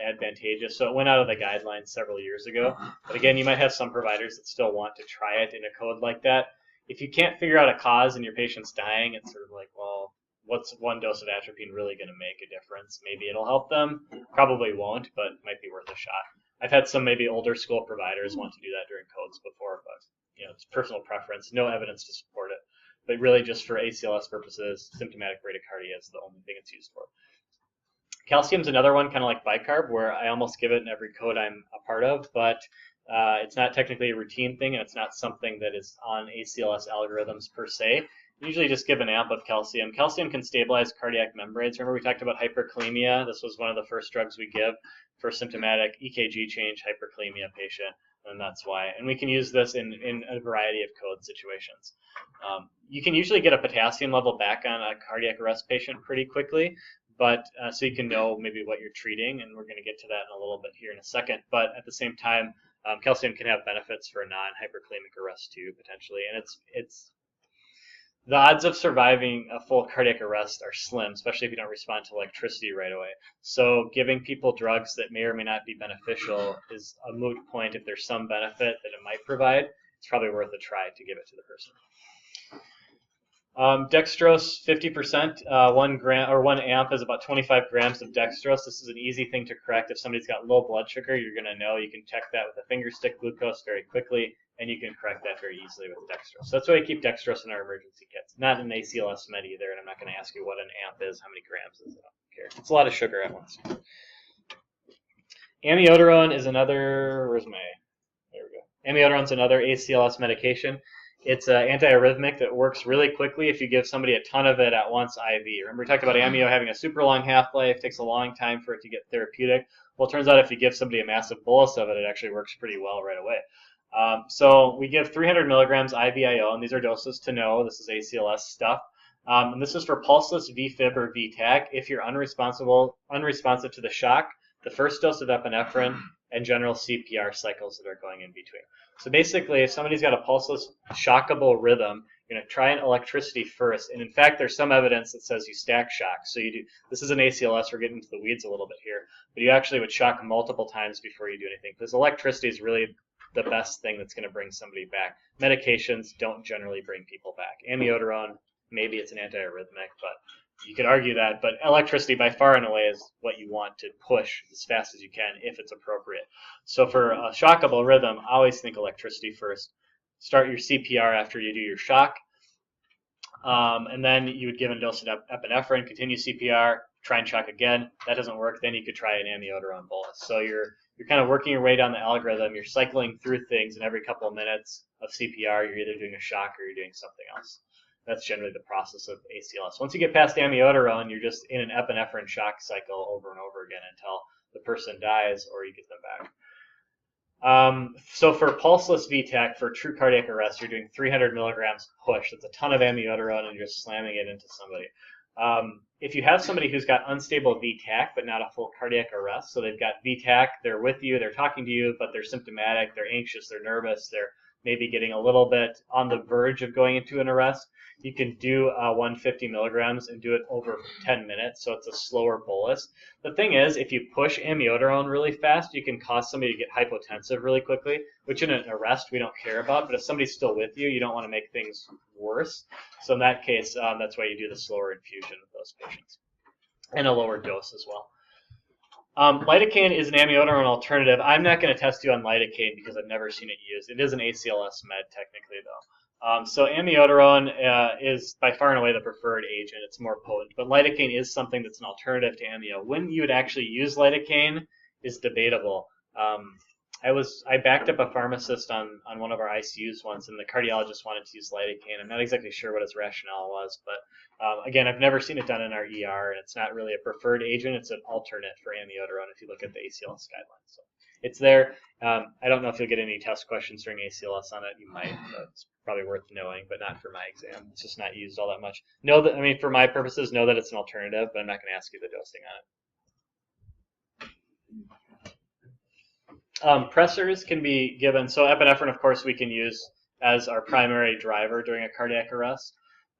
advantageous. So it went out of the guidelines several years ago. But again, you might have some providers that still want to try it in a code like that. If you can't figure out a cause and your patient's dying, it's sort of like, well, what's one dose of atropine really going to make a difference? Maybe it'll help them. Probably won't, but it might be worth a shot. I've had some maybe older school providers want to do that during codes before, but it's personal preference, no evidence to support it. But really just for ACLS purposes, symptomatic bradycardia is the only thing it's used for. Calcium's another one, kind of like bicarb, where I almost give it in every code I'm a part of, but it's not technically a routine thing, and it's not something that is on ACLS algorithms per se. Usually just give an amp of calcium. Calcium can stabilize cardiac membranes. Remember we talked about hyperkalemia? This was one of the first drugs we give for symptomatic EKG change hyperkalemia patient. And that's why. And we can use this in a variety of code situations. You can usually get a potassium level back on a cardiac arrest patient pretty quickly, but so you can know maybe what you're treating, and we're going to get to that in a little bit here in a second. But at the same time, calcium can have benefits for non-hyperkalemic arrest too, potentially. And it's the odds of surviving a full cardiac arrest are slim, especially if you don't respond to electricity right away. So giving people drugs that may or may not be beneficial is a moot point. If there's some benefit that it might provide, it's probably worth a try to give it to the person. Dextrose, 50%, 1 gram or 1 amp is about 25 grams of dextrose. This is an easy thing to correct. If somebody's got low blood sugar, you're going to know. You can check that with a finger stick glucose very quickly, and you can correct that very easily with dextrose. So that's why we keep dextrose in our emergency kits. Not an ACLS med either, and I'm not going to ask you what an amp is, how many grams is it. I don't care. It's a lot of sugar at once. Amiodarone is another, there we go. Amiodarone's another ACLS medication. It's an antiarrhythmic that works really quickly if you give somebody a ton of it at once IV. Remember we talked about amio having a super long half-life, takes a long time for it to get therapeutic. Well, it turns out if you give somebody a massive bolus of it, it actually works pretty well right away. So we give 300 milligrams IVIO, and these are doses to know. This is ACLS stuff. And this is for pulseless VFib or VTAC if you're unresponsive to the shock, the first dose of epinephrine, and general CPR cycles that are going in between. So basically, if somebody's got a pulseless, shockable rhythm, you're going to try an electricity first. And in fact, there's some evidence that says you stack shock. So you do. This is an ACLS. We're getting into the weeds a little bit here. But you actually would shock multiple times before you do anything. Because electricity is really the best thing that's going to bring somebody back. Medications don't generally bring people back. Amiodarone, maybe it's an antiarrhythmic, but you could argue that, but electricity by far and away is what you want to push as fast as you can if it's appropriate. So for a shockable rhythm, I always think electricity first. Start your CPR after you do your shock, and then you would give a dose of epinephrine, continue CPR, try and shock again. That doesn't work, then you could try an amiodarone bolus. So you're kind of working your way down the algorithm. You're cycling through things, and every couple of minutes of CPR, you're either doing a shock or you're doing something else. That's generally the process of ACLS. Once you get past amiodarone, you're just in an epinephrine shock cycle over and over again until the person dies or you get them back. So for pulseless VTAC, for true cardiac arrest, you're doing 300 milligrams push. That's a ton of amiodarone, and you're just slamming it into somebody. If you have somebody who's got unstable VTAC but not a full cardiac arrest, so they've got VTAC, they're with you, they're talking to you, but they're symptomatic, they're anxious, they're nervous, they're maybe getting a little bit on the verge of going into an arrest, you can do 150 milligrams and do it over 10 minutes, so it's a slower bolus. The thing is, if you push amiodarone really fast, you can cause somebody to get hypotensive really quickly, which in an arrest we don't care about, but if somebody's still with you, you don't want to make things worse. So in that case, that's why you do the slower infusion with those patients, and a lower dose as well. Lidocaine is an amiodarone alternative. I'm not going to test you on lidocaine because I've never seen it used. It is an ACLS med technically, though. So amiodarone is by far and away the preferred agent. It's more potent. But lidocaine is something that's an alternative to amio. When you would actually use lidocaine is debatable. I backed up a pharmacist on one of our ICUs once, and the cardiologist wanted to use lidocaine. I'm not exactly sure what his rationale was, but again, I've never seen it done in our ER, and it's not really a preferred agent. It's an alternate for amiodarone if you look at the ACLS guidelines. So it's there. I don't know if you'll get any test questions during ACLS on it. You might, but it's probably worth knowing, but not for my exam. It's just not used all that much. Know that, I mean, for my purposes, know that it's an alternative, but I'm not going to ask you the dosing on it. Pressors can be given, so epinephrine, of course, we can use as our primary driver during a cardiac arrest.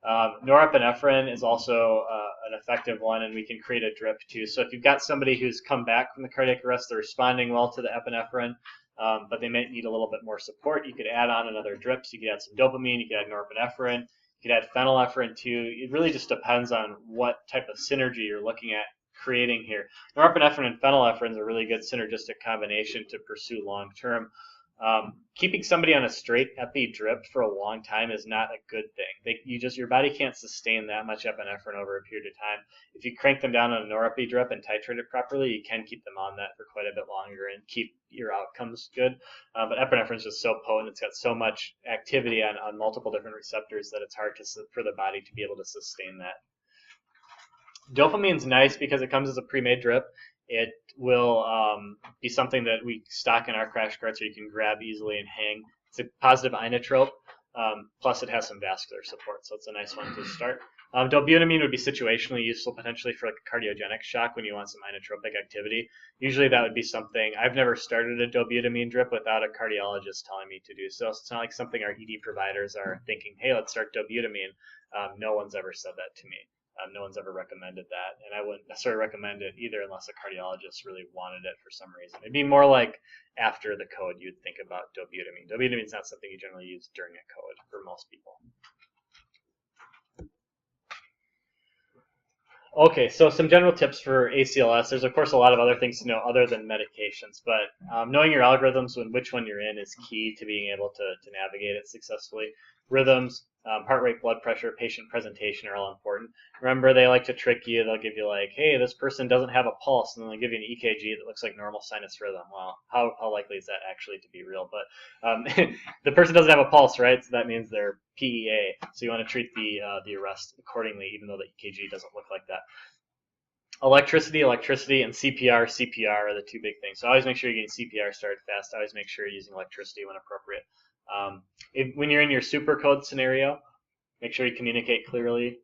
Norepinephrine is also an effective one, and we can create a drip too. So if you've got somebody who's come back from the cardiac arrest, they're responding well to the epinephrine, but they might need a little bit more support, you could add on another drip. So you could add some dopamine, you could add norepinephrine, you could add phenylephrine too. It really just depends on what type of synergy you're looking at creating here. Norepinephrine and phenylephrine is a really good synergistic combination to pursue long term. Keeping somebody on a straight epi drip for a long time is not a good thing. Your body can't sustain that much epinephrine over a period of time. If you crank them down on a norepi drip and titrate it properly, you can keep them on that for quite a bit longer and keep your outcomes good. But epinephrine is just so potent; it's got so much activity on multiple different receptors that it's hard for the body to be able to sustain that. Dopamine's nice because it comes as a pre-made drip. It will be something that we stock in our crash carts, so you can grab easily and hang. It's a positive inotrope, plus it has some vascular support, so it's a nice one to start. Dobutamine would be situationally useful potentially for like a cardiogenic shock when you want some inotropic activity. Usually that would be something, I've never started a dobutamine drip without a cardiologist telling me to do so. It's not like something our ED providers are thinking, hey, let's start dobutamine. No one's ever said that to me. No one's ever recommended that, and I wouldn't necessarily recommend it either unless a cardiologist really wanted it for some reason. It'd be more like after the code you'd think about dobutamine. Dobutamine is not something you generally use during a code for most people. Okay, so some general tips for ACLS. There's, of course, a lot of other things to know other than medications, but knowing your algorithms and which one you're in is key to being able to navigate it successfully. Rhythms, heart rate, blood pressure, patient presentation are all important. Remember, they like to trick you. They'll give you like, hey, this person doesn't have a pulse, and then they'll give you an EKG that looks like normal sinus rhythm. Well, how likely is that actually to be real? But the person doesn't have a pulse, right? So that means they're PEA. So you want to treat the arrest accordingly, even though the EKG doesn't look like that. Electricity, and CPR. CPR are the two big things. So always make sure you're getting CPR started fast. Always make sure you're using electricity when appropriate. When you're in your supercode scenario, make sure you communicate clearly.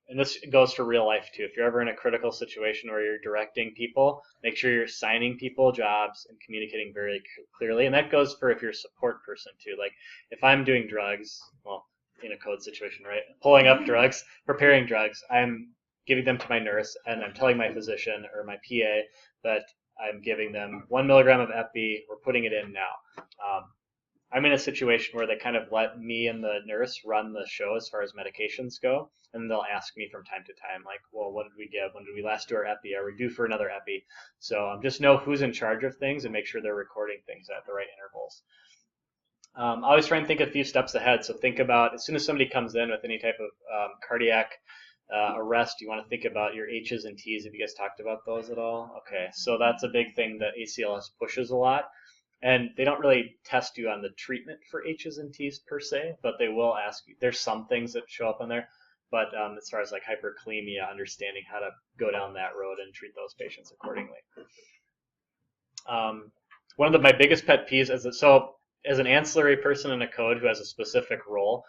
And this goes for real life too. If you're ever in a critical situation where you're directing people, make sure you're assigning people jobs and communicating very clearly. And that goes for if you're a support person too. Like if I'm doing drugs, well, in a code situation, right? Pulling up drugs, preparing drugs, I'm giving them to my nurse, and I'm telling my physician or my PA that I'm giving them 1 milligram of epi. We're putting it in now. I'm in a situation where they kind of let me and the nurse run the show as far as medications go, and they'll ask me from time to time, like, well, what did we give? When did we last do our epi? Are we due for another epi? So just know who's in charge of things and make sure they're recording things at the right intervals. Always try and think a few steps ahead. So think about, as soon as somebody comes in with any type of cardiac arrest, you want to think about your H's and T's. Have you guys talked about those at all? Okay, so that's a big thing that ACLS pushes a lot. And they don't really test you on the treatment for H's and T's per se, but they will ask you. There's some things that show up on there, but as far as like hyperkalemia, understanding how to go down that road and treat those patients accordingly. One of my biggest pet peeves is that, so as an ancillary person in a code who has a specific role,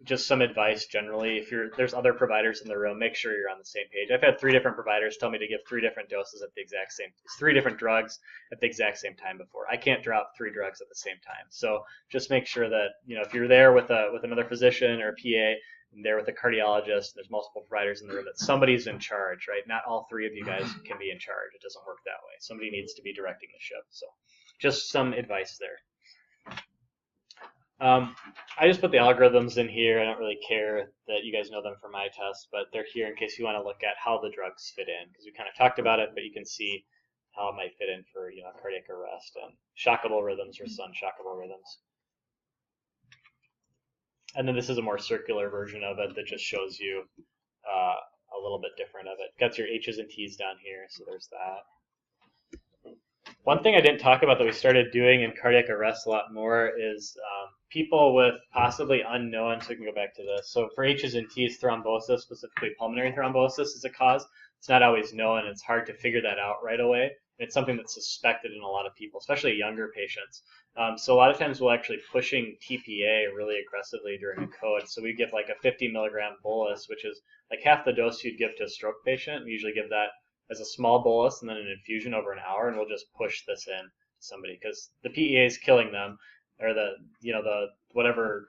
just some advice generally, if there's other providers in the room, make sure you're on the same page. I've had 3 different providers tell me to give 3 different doses at the exact same, 3 different drugs at the exact same time before. I can't drop 3 drugs at the same time. So just make sure that, if you're there with another physician or a PA, and there with a cardiologist, there's multiple providers in the room, that somebody's in charge, right? Not all 3 of you guys can be in charge. It doesn't work that way. Somebody needs to be directing the ship. So just some advice there. I just put the algorithms in here. I don't really care that you guys know them from my test, but they're here in case you want to look at how the drugs fit in, because we kind of talked about it, but you can see how it might fit in for cardiac arrest and shockable rhythms versus unshockable rhythms. And then this is a more circular version of it that just shows you a little bit different of it. Got your H's and T's down here, so there's that. One thing I didn't talk about that we started doing in cardiac arrest a lot more is people with possibly unknown, so we can go back to this. So for H's and T's, thrombosis, specifically pulmonary thrombosis, is a cause. It's not always known, and it's hard to figure that out right away. It's something that's suspected in a lot of people, especially younger patients. So a lot of times we'll actually pushing TPA really aggressively during a code. So we give like a 50 milligram bolus, which is like half the dose you'd give to a stroke patient. We usually give that as a small bolus and then an infusion over an hour, and we'll just push this in to somebody because the PEA is killing them, or the whatever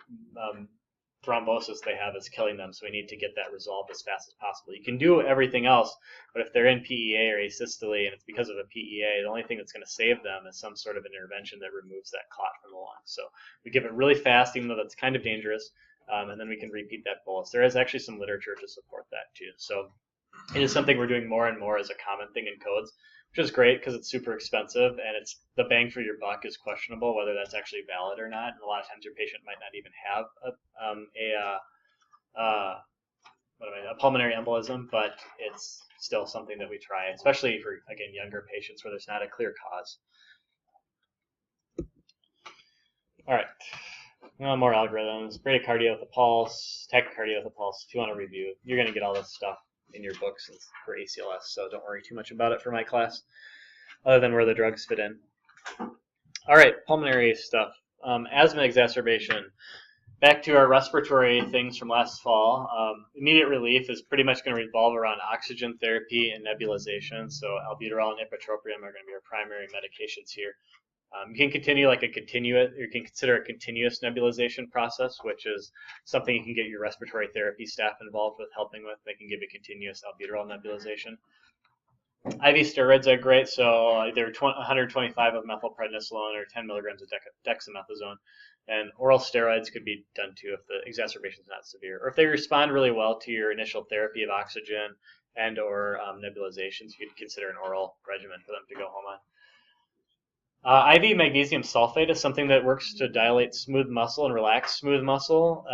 thrombosis they have is killing them. So we need to get that resolved as fast as possible. You can do everything else, but if they're in PEA or asystole and it's because of a PEA, the only thing that's going to save them is some sort of an intervention that removes that clot from the lung. So we give it really fast, even though that's kind of dangerous, and then we can repeat that bolus. There is actually some literature to support that too. So it is something we're doing more and more as a common thing in codes, which is great because it's super expensive and it's the bang for your buck is questionable whether that's actually valid or not. And a lot of times your patient might not even have a pulmonary embolism, but it's still something that we try, especially for, again, younger patients where there's not a clear cause. All right. More algorithms. Bradycardia with a pulse, tachycardia with a pulse. If you want to review, you're going to get all this stuff in your books for ACLS, so don't worry too much about it for my class, other than where the drugs fit in. All right, pulmonary stuff. Asthma exacerbation. Back to our respiratory things from last fall. Immediate relief is pretty much going to revolve around oxygen therapy and nebulization. So albuterol and ipratropium are going to be our primary medications here. You can continue like you can consider a continuous nebulization process, which is something you can get your respiratory therapy staff involved with helping with. They can give you continuous albuterol nebulization. IV steroids are great, so either 125 of methylprednisolone or 10 milligrams of dexamethasone. And oral steroids could be done too if the exacerbation is not severe. Or if they respond really well to your initial therapy of oxygen and or nebulizations, you could consider an oral regimen for them to go home on. IV magnesium sulfate is something that works to dilate smooth muscle and relax smooth muscle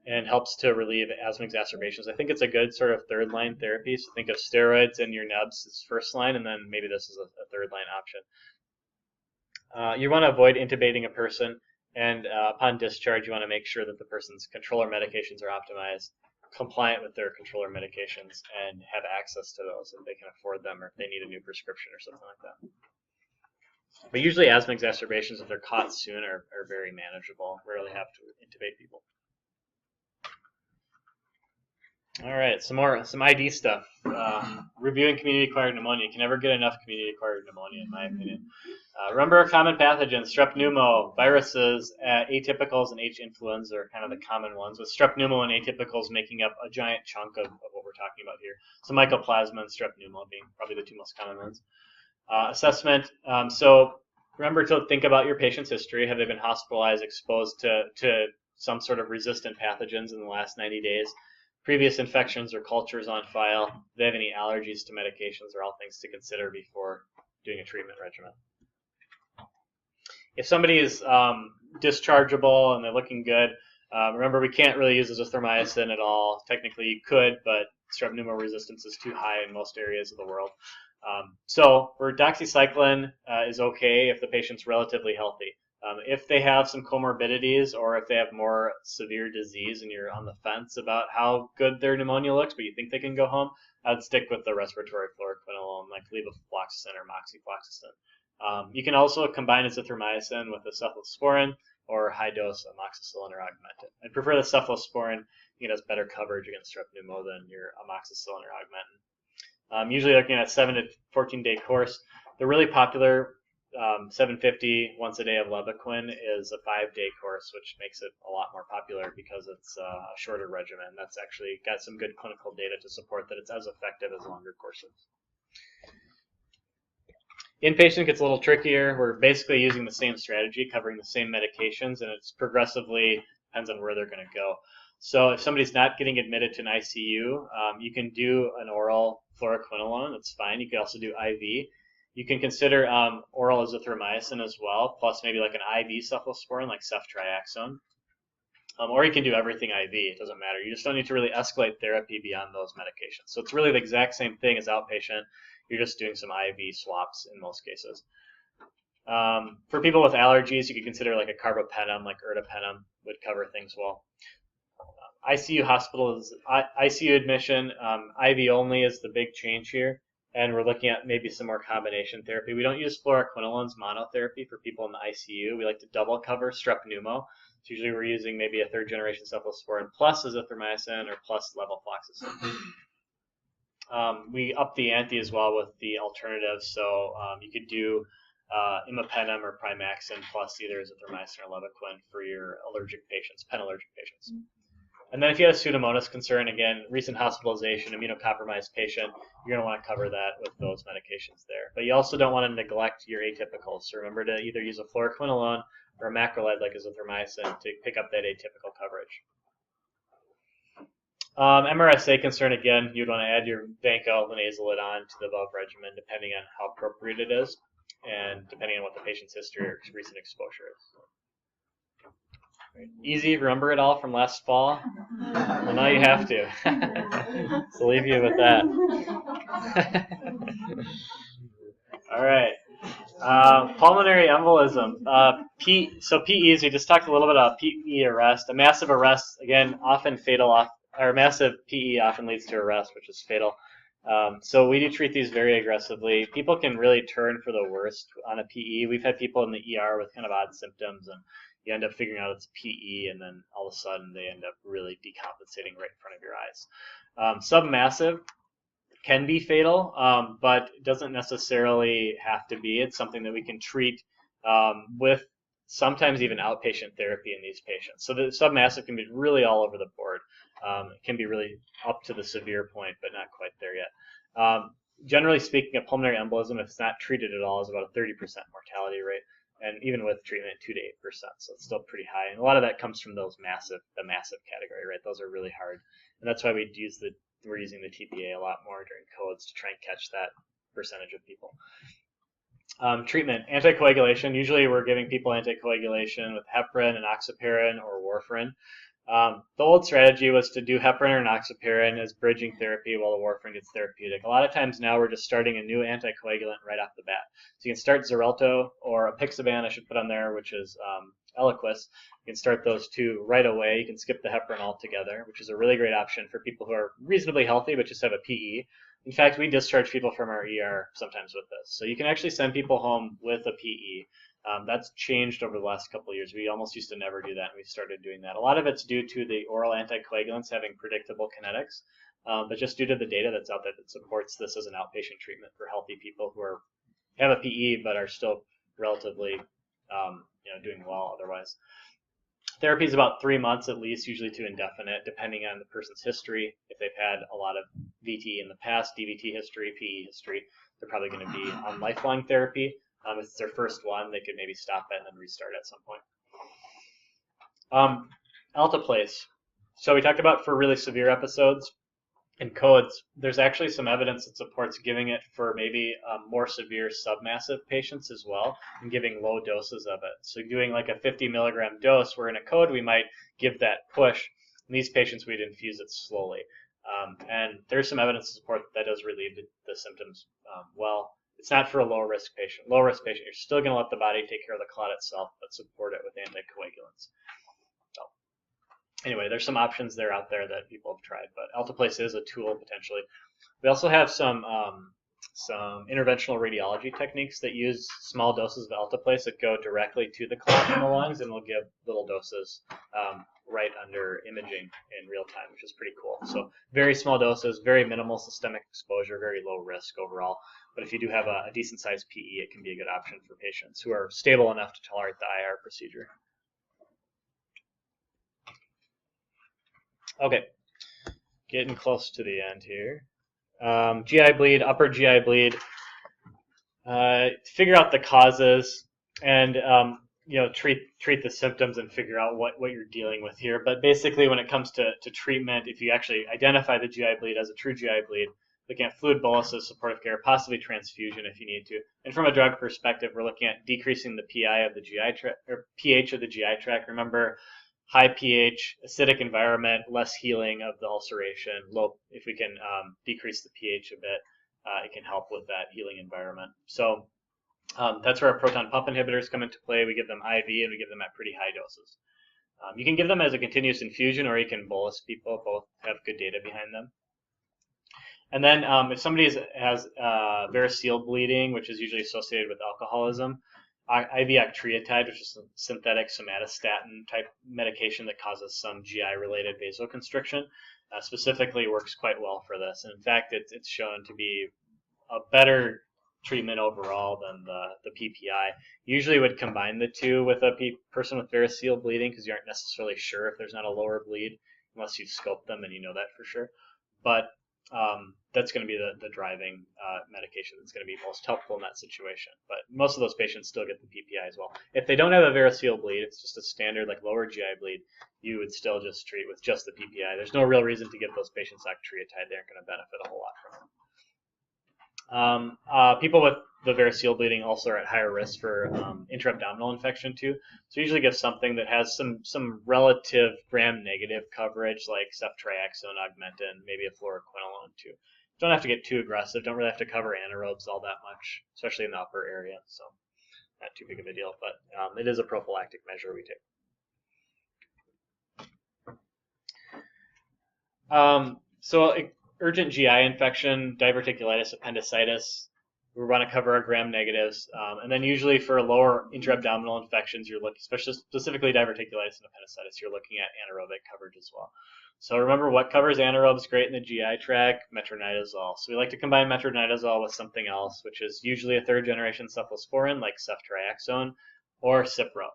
and helps to relieve asthma exacerbations. I think it's a good sort of third line therapy. So think of steroids and your nebs as first line, and then maybe this is a third line option. You want to avoid intubating a person, and upon discharge, you want to make sure that the person's controller medications are optimized, compliant with their controller medications, and have access to those if they can afford them or if they need a new prescription or something like that. But usually asthma exacerbations, if they're caught soon, are very manageable. Rarely have to intubate people. All right, some ID stuff. Reviewing community-acquired pneumonia. You can never get enough community-acquired pneumonia, in my opinion. Remember our common pathogens: strep pneumo, viruses, atypicals, and H. influenza are kind of the common ones, with strep pneumo and atypicals making up a giant chunk of what we're talking about here. So mycoplasma and strep pneumo being probably the two most common ones. Assessment. So remember to think about your patient's history. Have they been hospitalized, exposed to some sort of resistant pathogens in the last 90 days? Previous infections or cultures on file? Do they have any allergies to medications? Are all things to consider before doing a treatment regimen. If somebody is dischargeable and they're looking good, remember we can't really use azithromycin at all. Technically you could, but strep pneumo resistance is too high in most areas of the world. So for doxycycline is okay if the patient's relatively healthy. If they have some comorbidities or if they have more severe disease and you're on the fence about how good their pneumonia looks, but you think they can go home, I'd stick with the respiratory fluoroquinolone like levofloxacin or moxifloxacin. You can also combine azithromycin with the cephalosporin or high-dose amoxicillin or augmentin. I'd prefer the cephalosporin. It has better coverage against strep pneumo than your amoxicillin or augmentin. Usually looking at a 7 to 14-day course. The really popular 750 once a day of Levaquin is a 5-day course, which makes it a lot more popular because it's a shorter regimen. That's actually got some good clinical data to support that it's as effective as longer courses. Inpatient gets a little trickier. We're basically using the same strategy, covering the same medications, and it's progressively depends on where they're going to go. So if somebody's not getting admitted to an ICU, you can do an oral fluoroquinolone. That's fine. You can also do IV. You can consider oral azithromycin as well, plus maybe like an IV cephalosporin, like ceftriaxone. Or you can do everything IV. It doesn't matter. You just don't need to really escalate therapy beyond those medications. So it's really the exact same thing as outpatient. You're just doing some IV swaps in most cases. For people with allergies, you could consider like a carbapenem, like ertapenem would cover things well. ICU hospitals, ICU admission, IV only is the big change here, and we're looking at maybe some more combination therapy. We don't use fluoroquinolones monotherapy for people in the ICU. We like to double cover strep pneumo. So usually we're using maybe a third generation cephalosporin plus azithromycin or plus levofloxacin. We up the ante as well with the alternatives. So you could do imipenem or Primaxin plus either azithromycin or levaquin for your allergic patients, penallergic patients. And then if you have a Pseudomonas concern, again, recent hospitalization, immunocompromised patient, you're going to want to cover that with those medications there. But you also don't want to neglect your atypicals. So remember to either use a fluoroquinolone or a macrolide like azithromycin to pick up that atypical coverage. MRSA concern, again, you'd want to add your vancomycin on to the above regimen depending on how appropriate it is and depending on what the patient's history or recent exposure is. Easy, remember it all from last fall? Well, now you have to. So leave you with that. All right. Pulmonary embolism. So PEs, we just talked a little bit about PE arrest. A massive arrest, again, often fatal, or massive PE often leads to arrest, which is fatal. So we do treat these very aggressively. People can really turn for the worst on a PE. We've had people in the ER with kind of odd symptoms, and you end up figuring out it's PE, and then all of a sudden they end up really decompensating right in front of your eyes. Submassive can be fatal, but it doesn't necessarily have to be. It's something that we can treat with sometimes even outpatient therapy in these patients. So the submassive can be really all over the board. It can be really up to the severe point, but not quite there yet. Generally speaking, a pulmonary embolism, if it's not treated at all, is about a 30% mortality rate. And even with treatment, 2 to 8%, so it's still pretty high. And a lot of that comes from those the massive category, right? Those are really hard, and that's why we're using the TPA a lot more during codes to try and catch that percentage of people. Treatment, anticoagulation. Usually, we're giving people anticoagulation with heparin, enoxaparin, or warfarin. The old strategy was to do heparin or enoxaparin as bridging therapy while the warfarin gets therapeutic. A lot of times now we're just starting a new anticoagulant right off the bat. So you can start Xarelto or apixaban, I should put on there, which is Eliquis. You can start those two right away. You can skip the heparin altogether, which is a really great option for people who are reasonably healthy but just have a PE. In fact, we discharge people from our ER sometimes with this. So you can actually send people home with a PE. That's changed over the last couple of years. We almost used to never do that, and we started doing that. A lot of it's due to the oral anticoagulants having predictable kinetics, but just due to the data that's out there that supports this as an outpatient treatment for healthy people who have a PE but are still relatively doing well otherwise. Therapy is about 3 months at least, usually to indefinite, depending on the person's history. If they've had a lot of VT in the past, DVT history, PE history, they're probably going to be on lifelong therapy. If it's their first one, they could maybe stop it and then restart at some point. Alteplase. So we talked about for really severe episodes and codes. There's actually some evidence that supports giving it for maybe more severe submassive patients as well, and giving low doses of it. So doing like a 50 milligram dose, where in a code we might give that push. In these patients, we'd infuse it slowly. And there's some evidence to support that does relieve the symptoms well. It's not for a low-risk patient. Low-risk patient, you're still going to let the body take care of the clot itself, but support it with anticoagulants. So anyway, there's some options out there that people have tried, but Alteplase is a tool potentially. We also have some interventional radiology techniques that use small doses of Alteplase that go directly to the clot in the lungs, and will give little doses right under imaging in real time, which is pretty cool. So very small doses, very minimal systemic exposure, very low risk overall. But if you do have a decent sized PE, it can be a good option for patients who are stable enough to tolerate the IR procedure. Okay, getting close to the end here. GI bleed, upper GI bleed. Figure out the causes and treat the symptoms and figure out what you're dealing with here. But basically, when it comes to treatment, if you actually identify the GI bleed as a true GI bleed, looking at fluid boluses, supportive care, possibly transfusion if you need to. And from a drug perspective, we're looking at decreasing the PI of the GI tract, or pH of the GI tract. Remember, high pH, acidic environment, less healing of the ulceration. Low, if we can decrease the pH a bit, it can help with that healing environment. So that's where our proton pump inhibitors come into play. We give them IV and we give them at pretty high doses. You can give them as a continuous infusion, or you can bolus people. Both have good data behind them. And then if somebody has variceal bleeding, which is usually associated with alcoholism, IV octreotide, which is a synthetic somatostatin type medication that causes some GI-related vasoconstriction, specifically works quite well for this. And in fact, it's shown to be a better treatment overall than the PPI. Usually would combine the two with a person with variceal bleeding because you aren't necessarily sure if there's not a lower bleed unless you've scoped them and you know that for sure. But that's going to be the driving medication that's going to be most helpful in that situation. But most of those patients still get the PPI as well. If they don't have a variceal bleed, it's just a standard like lower GI bleed, you would still just treat with just the PPI. There's no real reason to give those patients octreotide. They aren't going to benefit a whole lot from it. People with the variceal bleeding also are at higher risk for intra-abdominal infection too. So usually give something that has some relative gram-negative coverage, like ceftriaxone, augmentin, maybe a fluoroquinolone too. Don't have to get too aggressive. Don't really have to cover anaerobes all that much, especially in the upper area. So not too big of a deal, but it is a prophylactic measure we take. So urgent GI infection, diverticulitis, appendicitis, we want to cover our gram-negatives. And then usually for lower intra-abdominal infections, you're looking, especially specifically diverticulitis and appendicitis, you're looking at anaerobic coverage as well. So remember, what covers anaerobes great in the GI tract? Metronidazole. So we like to combine metronidazole with something else, which is usually a third-generation cephalosporin like ceftriaxone or Cipro.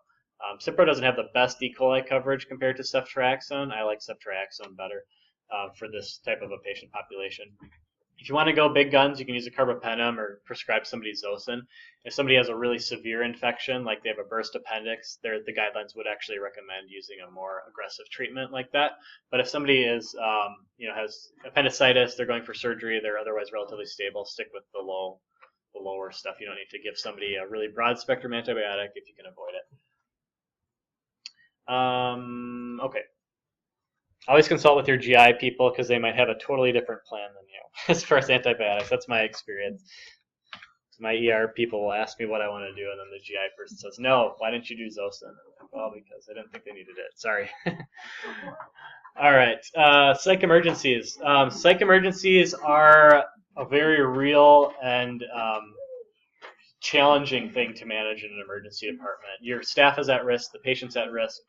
Cipro doesn't have the best E. coli coverage compared to ceftriaxone. I like ceftriaxone better for this type of a patient population. If you want to go big guns, you can use a carbapenem or prescribe somebody Zosyn. If somebody has a really severe infection, like they have a burst appendix, the guidelines would actually recommend using a more aggressive treatment like that. But if somebody is, has appendicitis, they're going for surgery, they're otherwise relatively stable, stick with the lower stuff. You don't need to give somebody a really broad spectrum antibiotic if you can avoid it. Okay. Always consult with your GI people because they might have a totally different plan than you as far as antibiotics. That's my experience. My ER people will ask me what I want to do, and then the GI person says, "No, why didn't you do Zosyn?" Well, because I didn't think they needed it. Sorry. All right. Psych emergencies. Psych emergencies are a very real and challenging thing to manage in an emergency department. Your staff is at risk. The patient's at risk.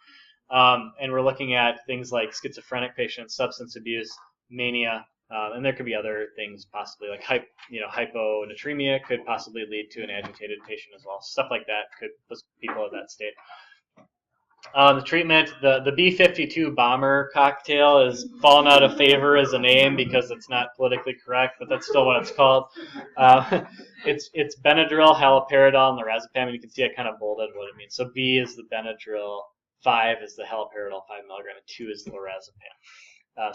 And we're looking at things like schizophrenic patients, substance abuse, mania, and there could be other things possibly like hyponatremia could possibly lead to an agitated patient as well. Stuff like that could put people in that state. The treatment, the B-52 bomber cocktail is fallen out of favor as a name because it's not politically correct, but that's still what it's called. It's Benadryl, haloperidol, and lorazepam, and you can see I kind of bolded what it means. So B is the Benadryl, 5 is the haloperidol 5 milligram, and 2 is the lorazepam.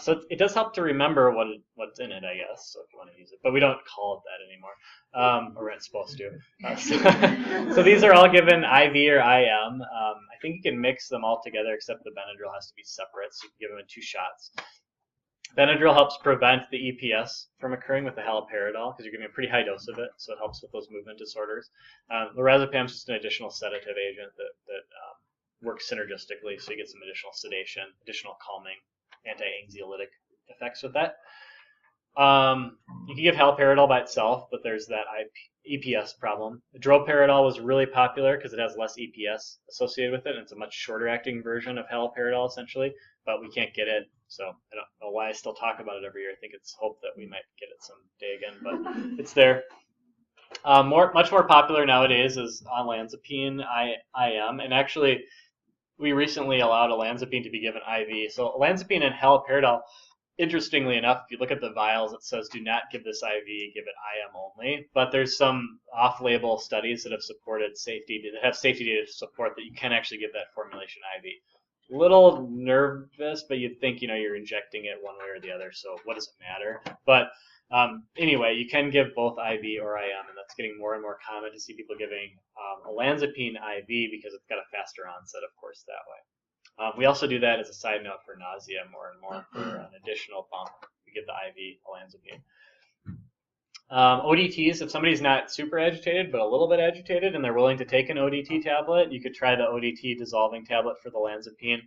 So it does help to remember what's in it, I guess, so if you want to use it. But we don't call it that anymore, or we're not supposed to. So these are all given IV or IM. I think you can mix them all together, except the Benadryl has to be separate, so you can give them in 2 shots. Benadryl helps prevent the EPS from occurring with the haloperidol because you're giving a pretty high dose of it, so it helps with those movement disorders. Lorazepam is just an additional sedative agent that works synergistically, so you get some additional sedation, additional calming, anti-anxiolytic effects with that. You can give haloperidol by itself, but there's that EPS problem. Droperidol was really popular because it has less EPS associated with it, and it's a much shorter acting version of haloperidol essentially, but we can't get it, so I don't know why I still talk about it every year. I think it's hope that we might get it someday again, but it's there. Much more popular nowadays is olanzapine IM, and actually we recently allowed olanzapine to be given IV. So olanzapine and haloperidol, interestingly enough, if you look at the vials, it says do not give this IV, give it IM only. But there's some off-label studies that have supported safety, that have safety data to support that you can actually give that formulation IV. A little nervous, but you'd think you're injecting it one way or the other, so what does it matter? But anyway, you can give both IV or IM, and that's getting more and more common to see people giving olanzapine IV because it's got a faster onset, of course, that way. We also do that as a side note for nausea more and more for an additional bump. We give the IV ODTs, if somebody's not super agitated but a little bit agitated and they're willing to take an ODT tablet, you could try the ODT dissolving tablet for the olanzapine.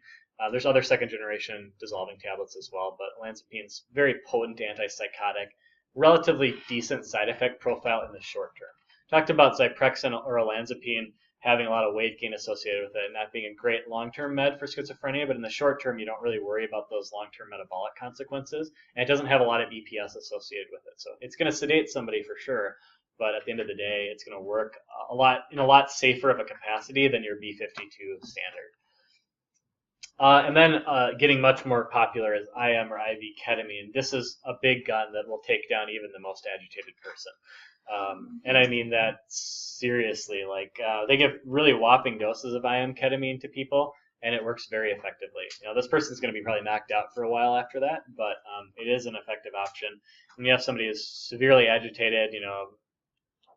There's other second generation dissolving tablets as well, but olanzapine's very potent antipsychotic, relatively decent side effect profile in the short term. Talked about Zyprexa or olanzapine having a lot of weight gain associated with it and not being a great long-term med for schizophrenia, but in the short term you don't really worry about those long-term metabolic consequences, and it doesn't have a lot of EPS associated with it. So it's going to sedate somebody for sure, but at the end of the day it's going to work a lot safer of a capacity than your B52 standard. And then getting much more popular is IM or IV ketamine. This is a big gun that will take down even the most agitated person. And I mean that seriously. Like they give really whopping doses of IM ketamine to people, and it works very effectively. This person's going to be probably knocked out for a while after that, but it is an effective option. When you have somebody who's severely agitated,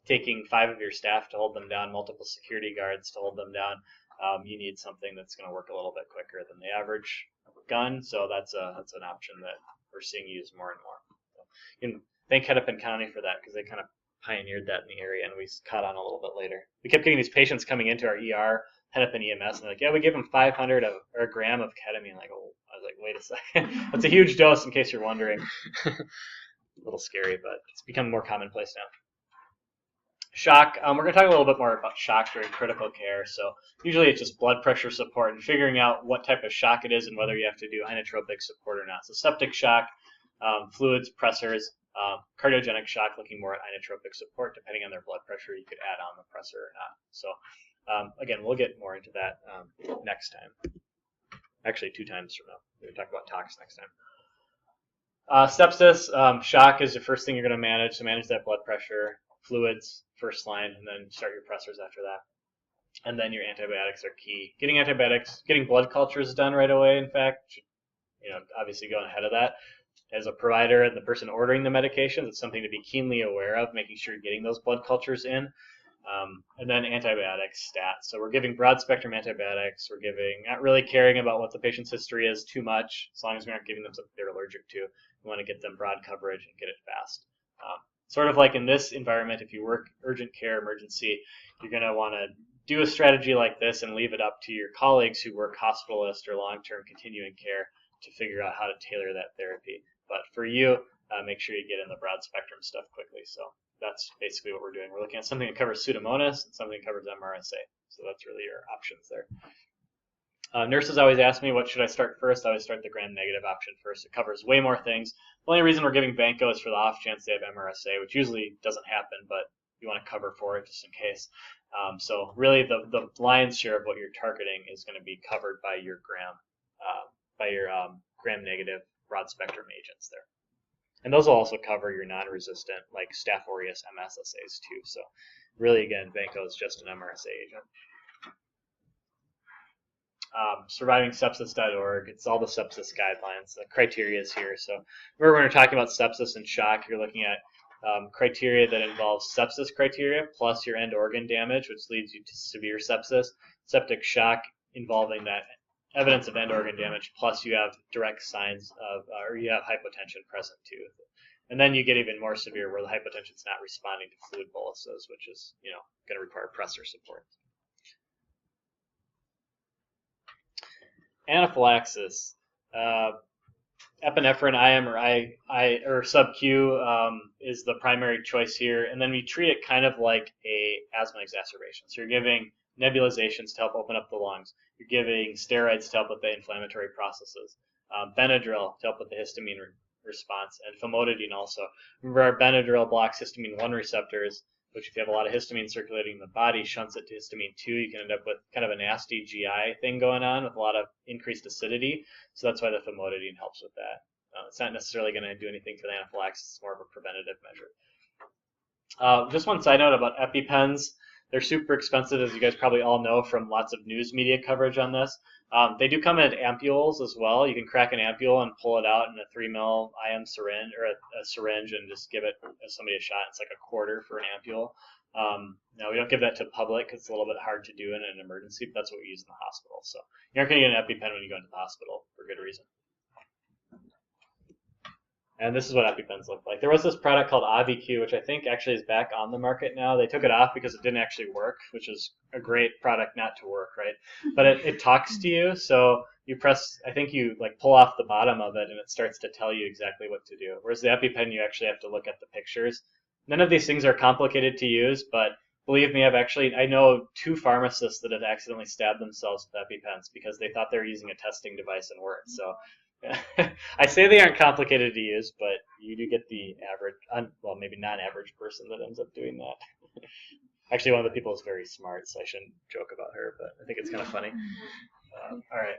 taking 5 of your staff to hold them down, multiple security guards to hold them down, you need something that's going to work a little bit quicker than the average gun. So that's an option that we're seeing used more and more. So you can thank Hennepin County for that, because they kind of pioneered that in the area, and we caught on a little bit later. We kept getting these patients coming into our ER, Hennepin EMS, and they're like, yeah, we gave them 500 or a gram of ketamine. Like, oh, I was like, wait a second. That's a huge dose, in case you're wondering. A little scary, but it's become more commonplace now. Shock. We're going to talk a little bit more about shock during critical care. So usually it's just blood pressure support and figuring out what type of shock it is and whether you have to do inotropic support or not. So septic shock, fluids, pressors, cardiogenic shock, looking more at inotropic support. Depending on their blood pressure, you could add on the pressor or not. So again, we'll get more into that next time. Actually, 2 times from now. We're going to talk about tox next time. Sepsis, shock is the first thing you're going to manage. So manage that blood pressure. Fluids, first line, and then start your pressors after that. And then your antibiotics are key. Getting antibiotics, getting blood cultures done right away, in fact, obviously going ahead of that. As a provider and the person ordering the medications, it's something to be keenly aware of, making sure you're getting those blood cultures in. And then antibiotics, stats. So we're giving broad spectrum antibiotics. We're not really caring about what the patient's history is too much, as long as we aren't giving them something they're allergic to. We want to get them broad coverage and get it fast. Sort of like in this environment, if you work urgent care, emergency, you're going to want to do a strategy like this and leave it up to your colleagues who work hospitalist or long-term continuing care to figure out how to tailor that therapy. But for you, make sure you get in the broad spectrum stuff quickly. So that's basically what we're doing. We're looking at something that covers Pseudomonas and something that covers MRSA. So that's really your options there. Nurses always ask me, what should I start first? I always start the gram-negative option first. It covers way more things. The only reason we're giving Vanco is for the off chance they have MRSA, which usually doesn't happen, but you want to cover for it just in case. So really the lion's share of what you're targeting is going to be covered by your gram-negative broad-spectrum agents there. And those will also cover your non-resistant, like Staph aureus MSSAs too. So really, again, Vanco is just an MRSA agent. Survivingsepsis.org. It's all the sepsis guidelines. The criteria is here. So remember, when we're talking about sepsis and shock, you're looking at criteria that involves sepsis criteria plus your end organ damage, which leads you to severe sepsis. Septic shock involving that evidence of end organ damage, plus you have direct signs of, or you have hypotension present too. And then you get even more severe where the hypotension is not responding to fluid boluses, which is going to require pressor support. Anaphylaxis, epinephrine IM or sub-Q is the primary choice here, and then we treat it kind of like a asthma exacerbation. So you're giving nebulizations to help open up the lungs. You're giving steroids to help with the inflammatory processes. Benadryl to help with the histamine response, and famotidine also. Remember, our Benadryl blocks histamine 1 receptors, which if you have a lot of histamine circulating in the body, shunts it to histamine 2. You can end up with kind of a nasty GI thing going on with a lot of increased acidity. So that's why the famotidine helps with that. It's not necessarily going to do anything for the anaphylaxis. It's more of a preventative measure. Just one side note about EpiPens. They're super expensive, as you guys probably all know from lots of news media coverage on this. They do come in ampules as well. You can crack an ampule and pull it out in a 3 ml IM syringe or a syringe and just give it somebody a shot. It's like a quarter for an ampule. Now, we don't give that to public because it's a little bit hard to do in an emergency, but that's what we use in the hospital. So you aren't going to get an EpiPen when you go into the hospital for good reason. And this is what EpiPens look like. There was this product called AviQ, which I think actually is back on the market now. They took it off because it didn't actually work, which is a great product not to work, right? But it talks to you, so you press, I think you like pull off the bottom of it and it starts to tell you exactly what to do. Whereas the EpiPen, you actually have to look at the pictures. None of these things are complicated to use, but believe me, I know 2 pharmacists that have accidentally stabbed themselves with EpiPens because they thought they were using a testing device and weren't. So I say they aren't complicated to use, but you do get the average, well, maybe non-average person that ends up doing that. Actually, one of the people is very smart, so I shouldn't joke about her, but I think it's kind of funny. All right.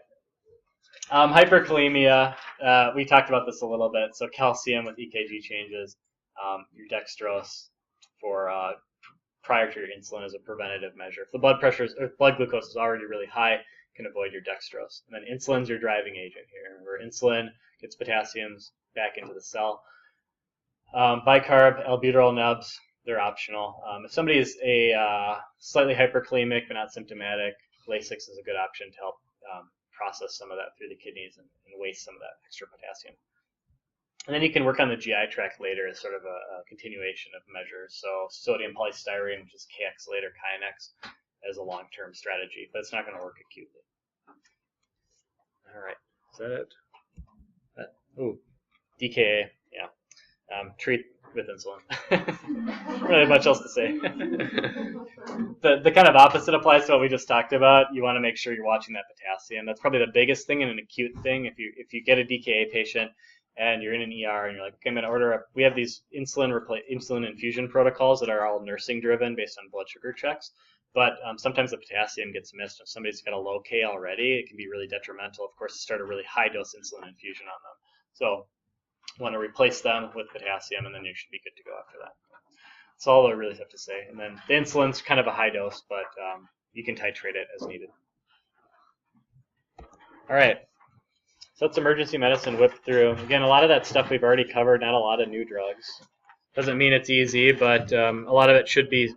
Hyperkalemia, we talked about this a little bit. So calcium with EKG changes, your dextrose for prior to your insulin as a preventative measure. If the blood glucose is already really high, you can avoid your dextrose. And then insulin's your driving agent here. Remember, insulin gets potassiums back into the cell. Bicarb, albuterol nubs, they're optional. If somebody is a slightly hyperkalemic but not symptomatic, Lasix is a good option to help process some of that through the kidneys and waste some of that extra potassium. And then you can work on the GI tract later as sort of a continuation of measures. So sodium polystyrene, which is KX later, Kinax, as a long-term strategy, but it's not going to work acutely. All right, is that it? Ooh, DKA, yeah. Treat with insulin. Really much else to say. The kind of opposite applies to what we just talked about. You want to make sure you're watching that potassium. That's probably the biggest thing in an acute thing. If you get a DKA patient and you're in an ER and you're like, okay, I'm going to order we have these insulin infusion protocols that are all nursing driven based on blood sugar checks. But sometimes the potassium gets missed. If somebody's got a low K already, it can be really detrimental, of course, to start a really high dose insulin infusion on them. So you want to replace them with potassium, and then you should be good to go after that. That's all I really have to say. And then the insulin's kind of a high dose, but you can titrate it as needed. All right. So that's emergency medicine whipped through. Again, a lot of that stuff we've already covered, not a lot of new drugs. Doesn't mean it's easy, but a lot of it should be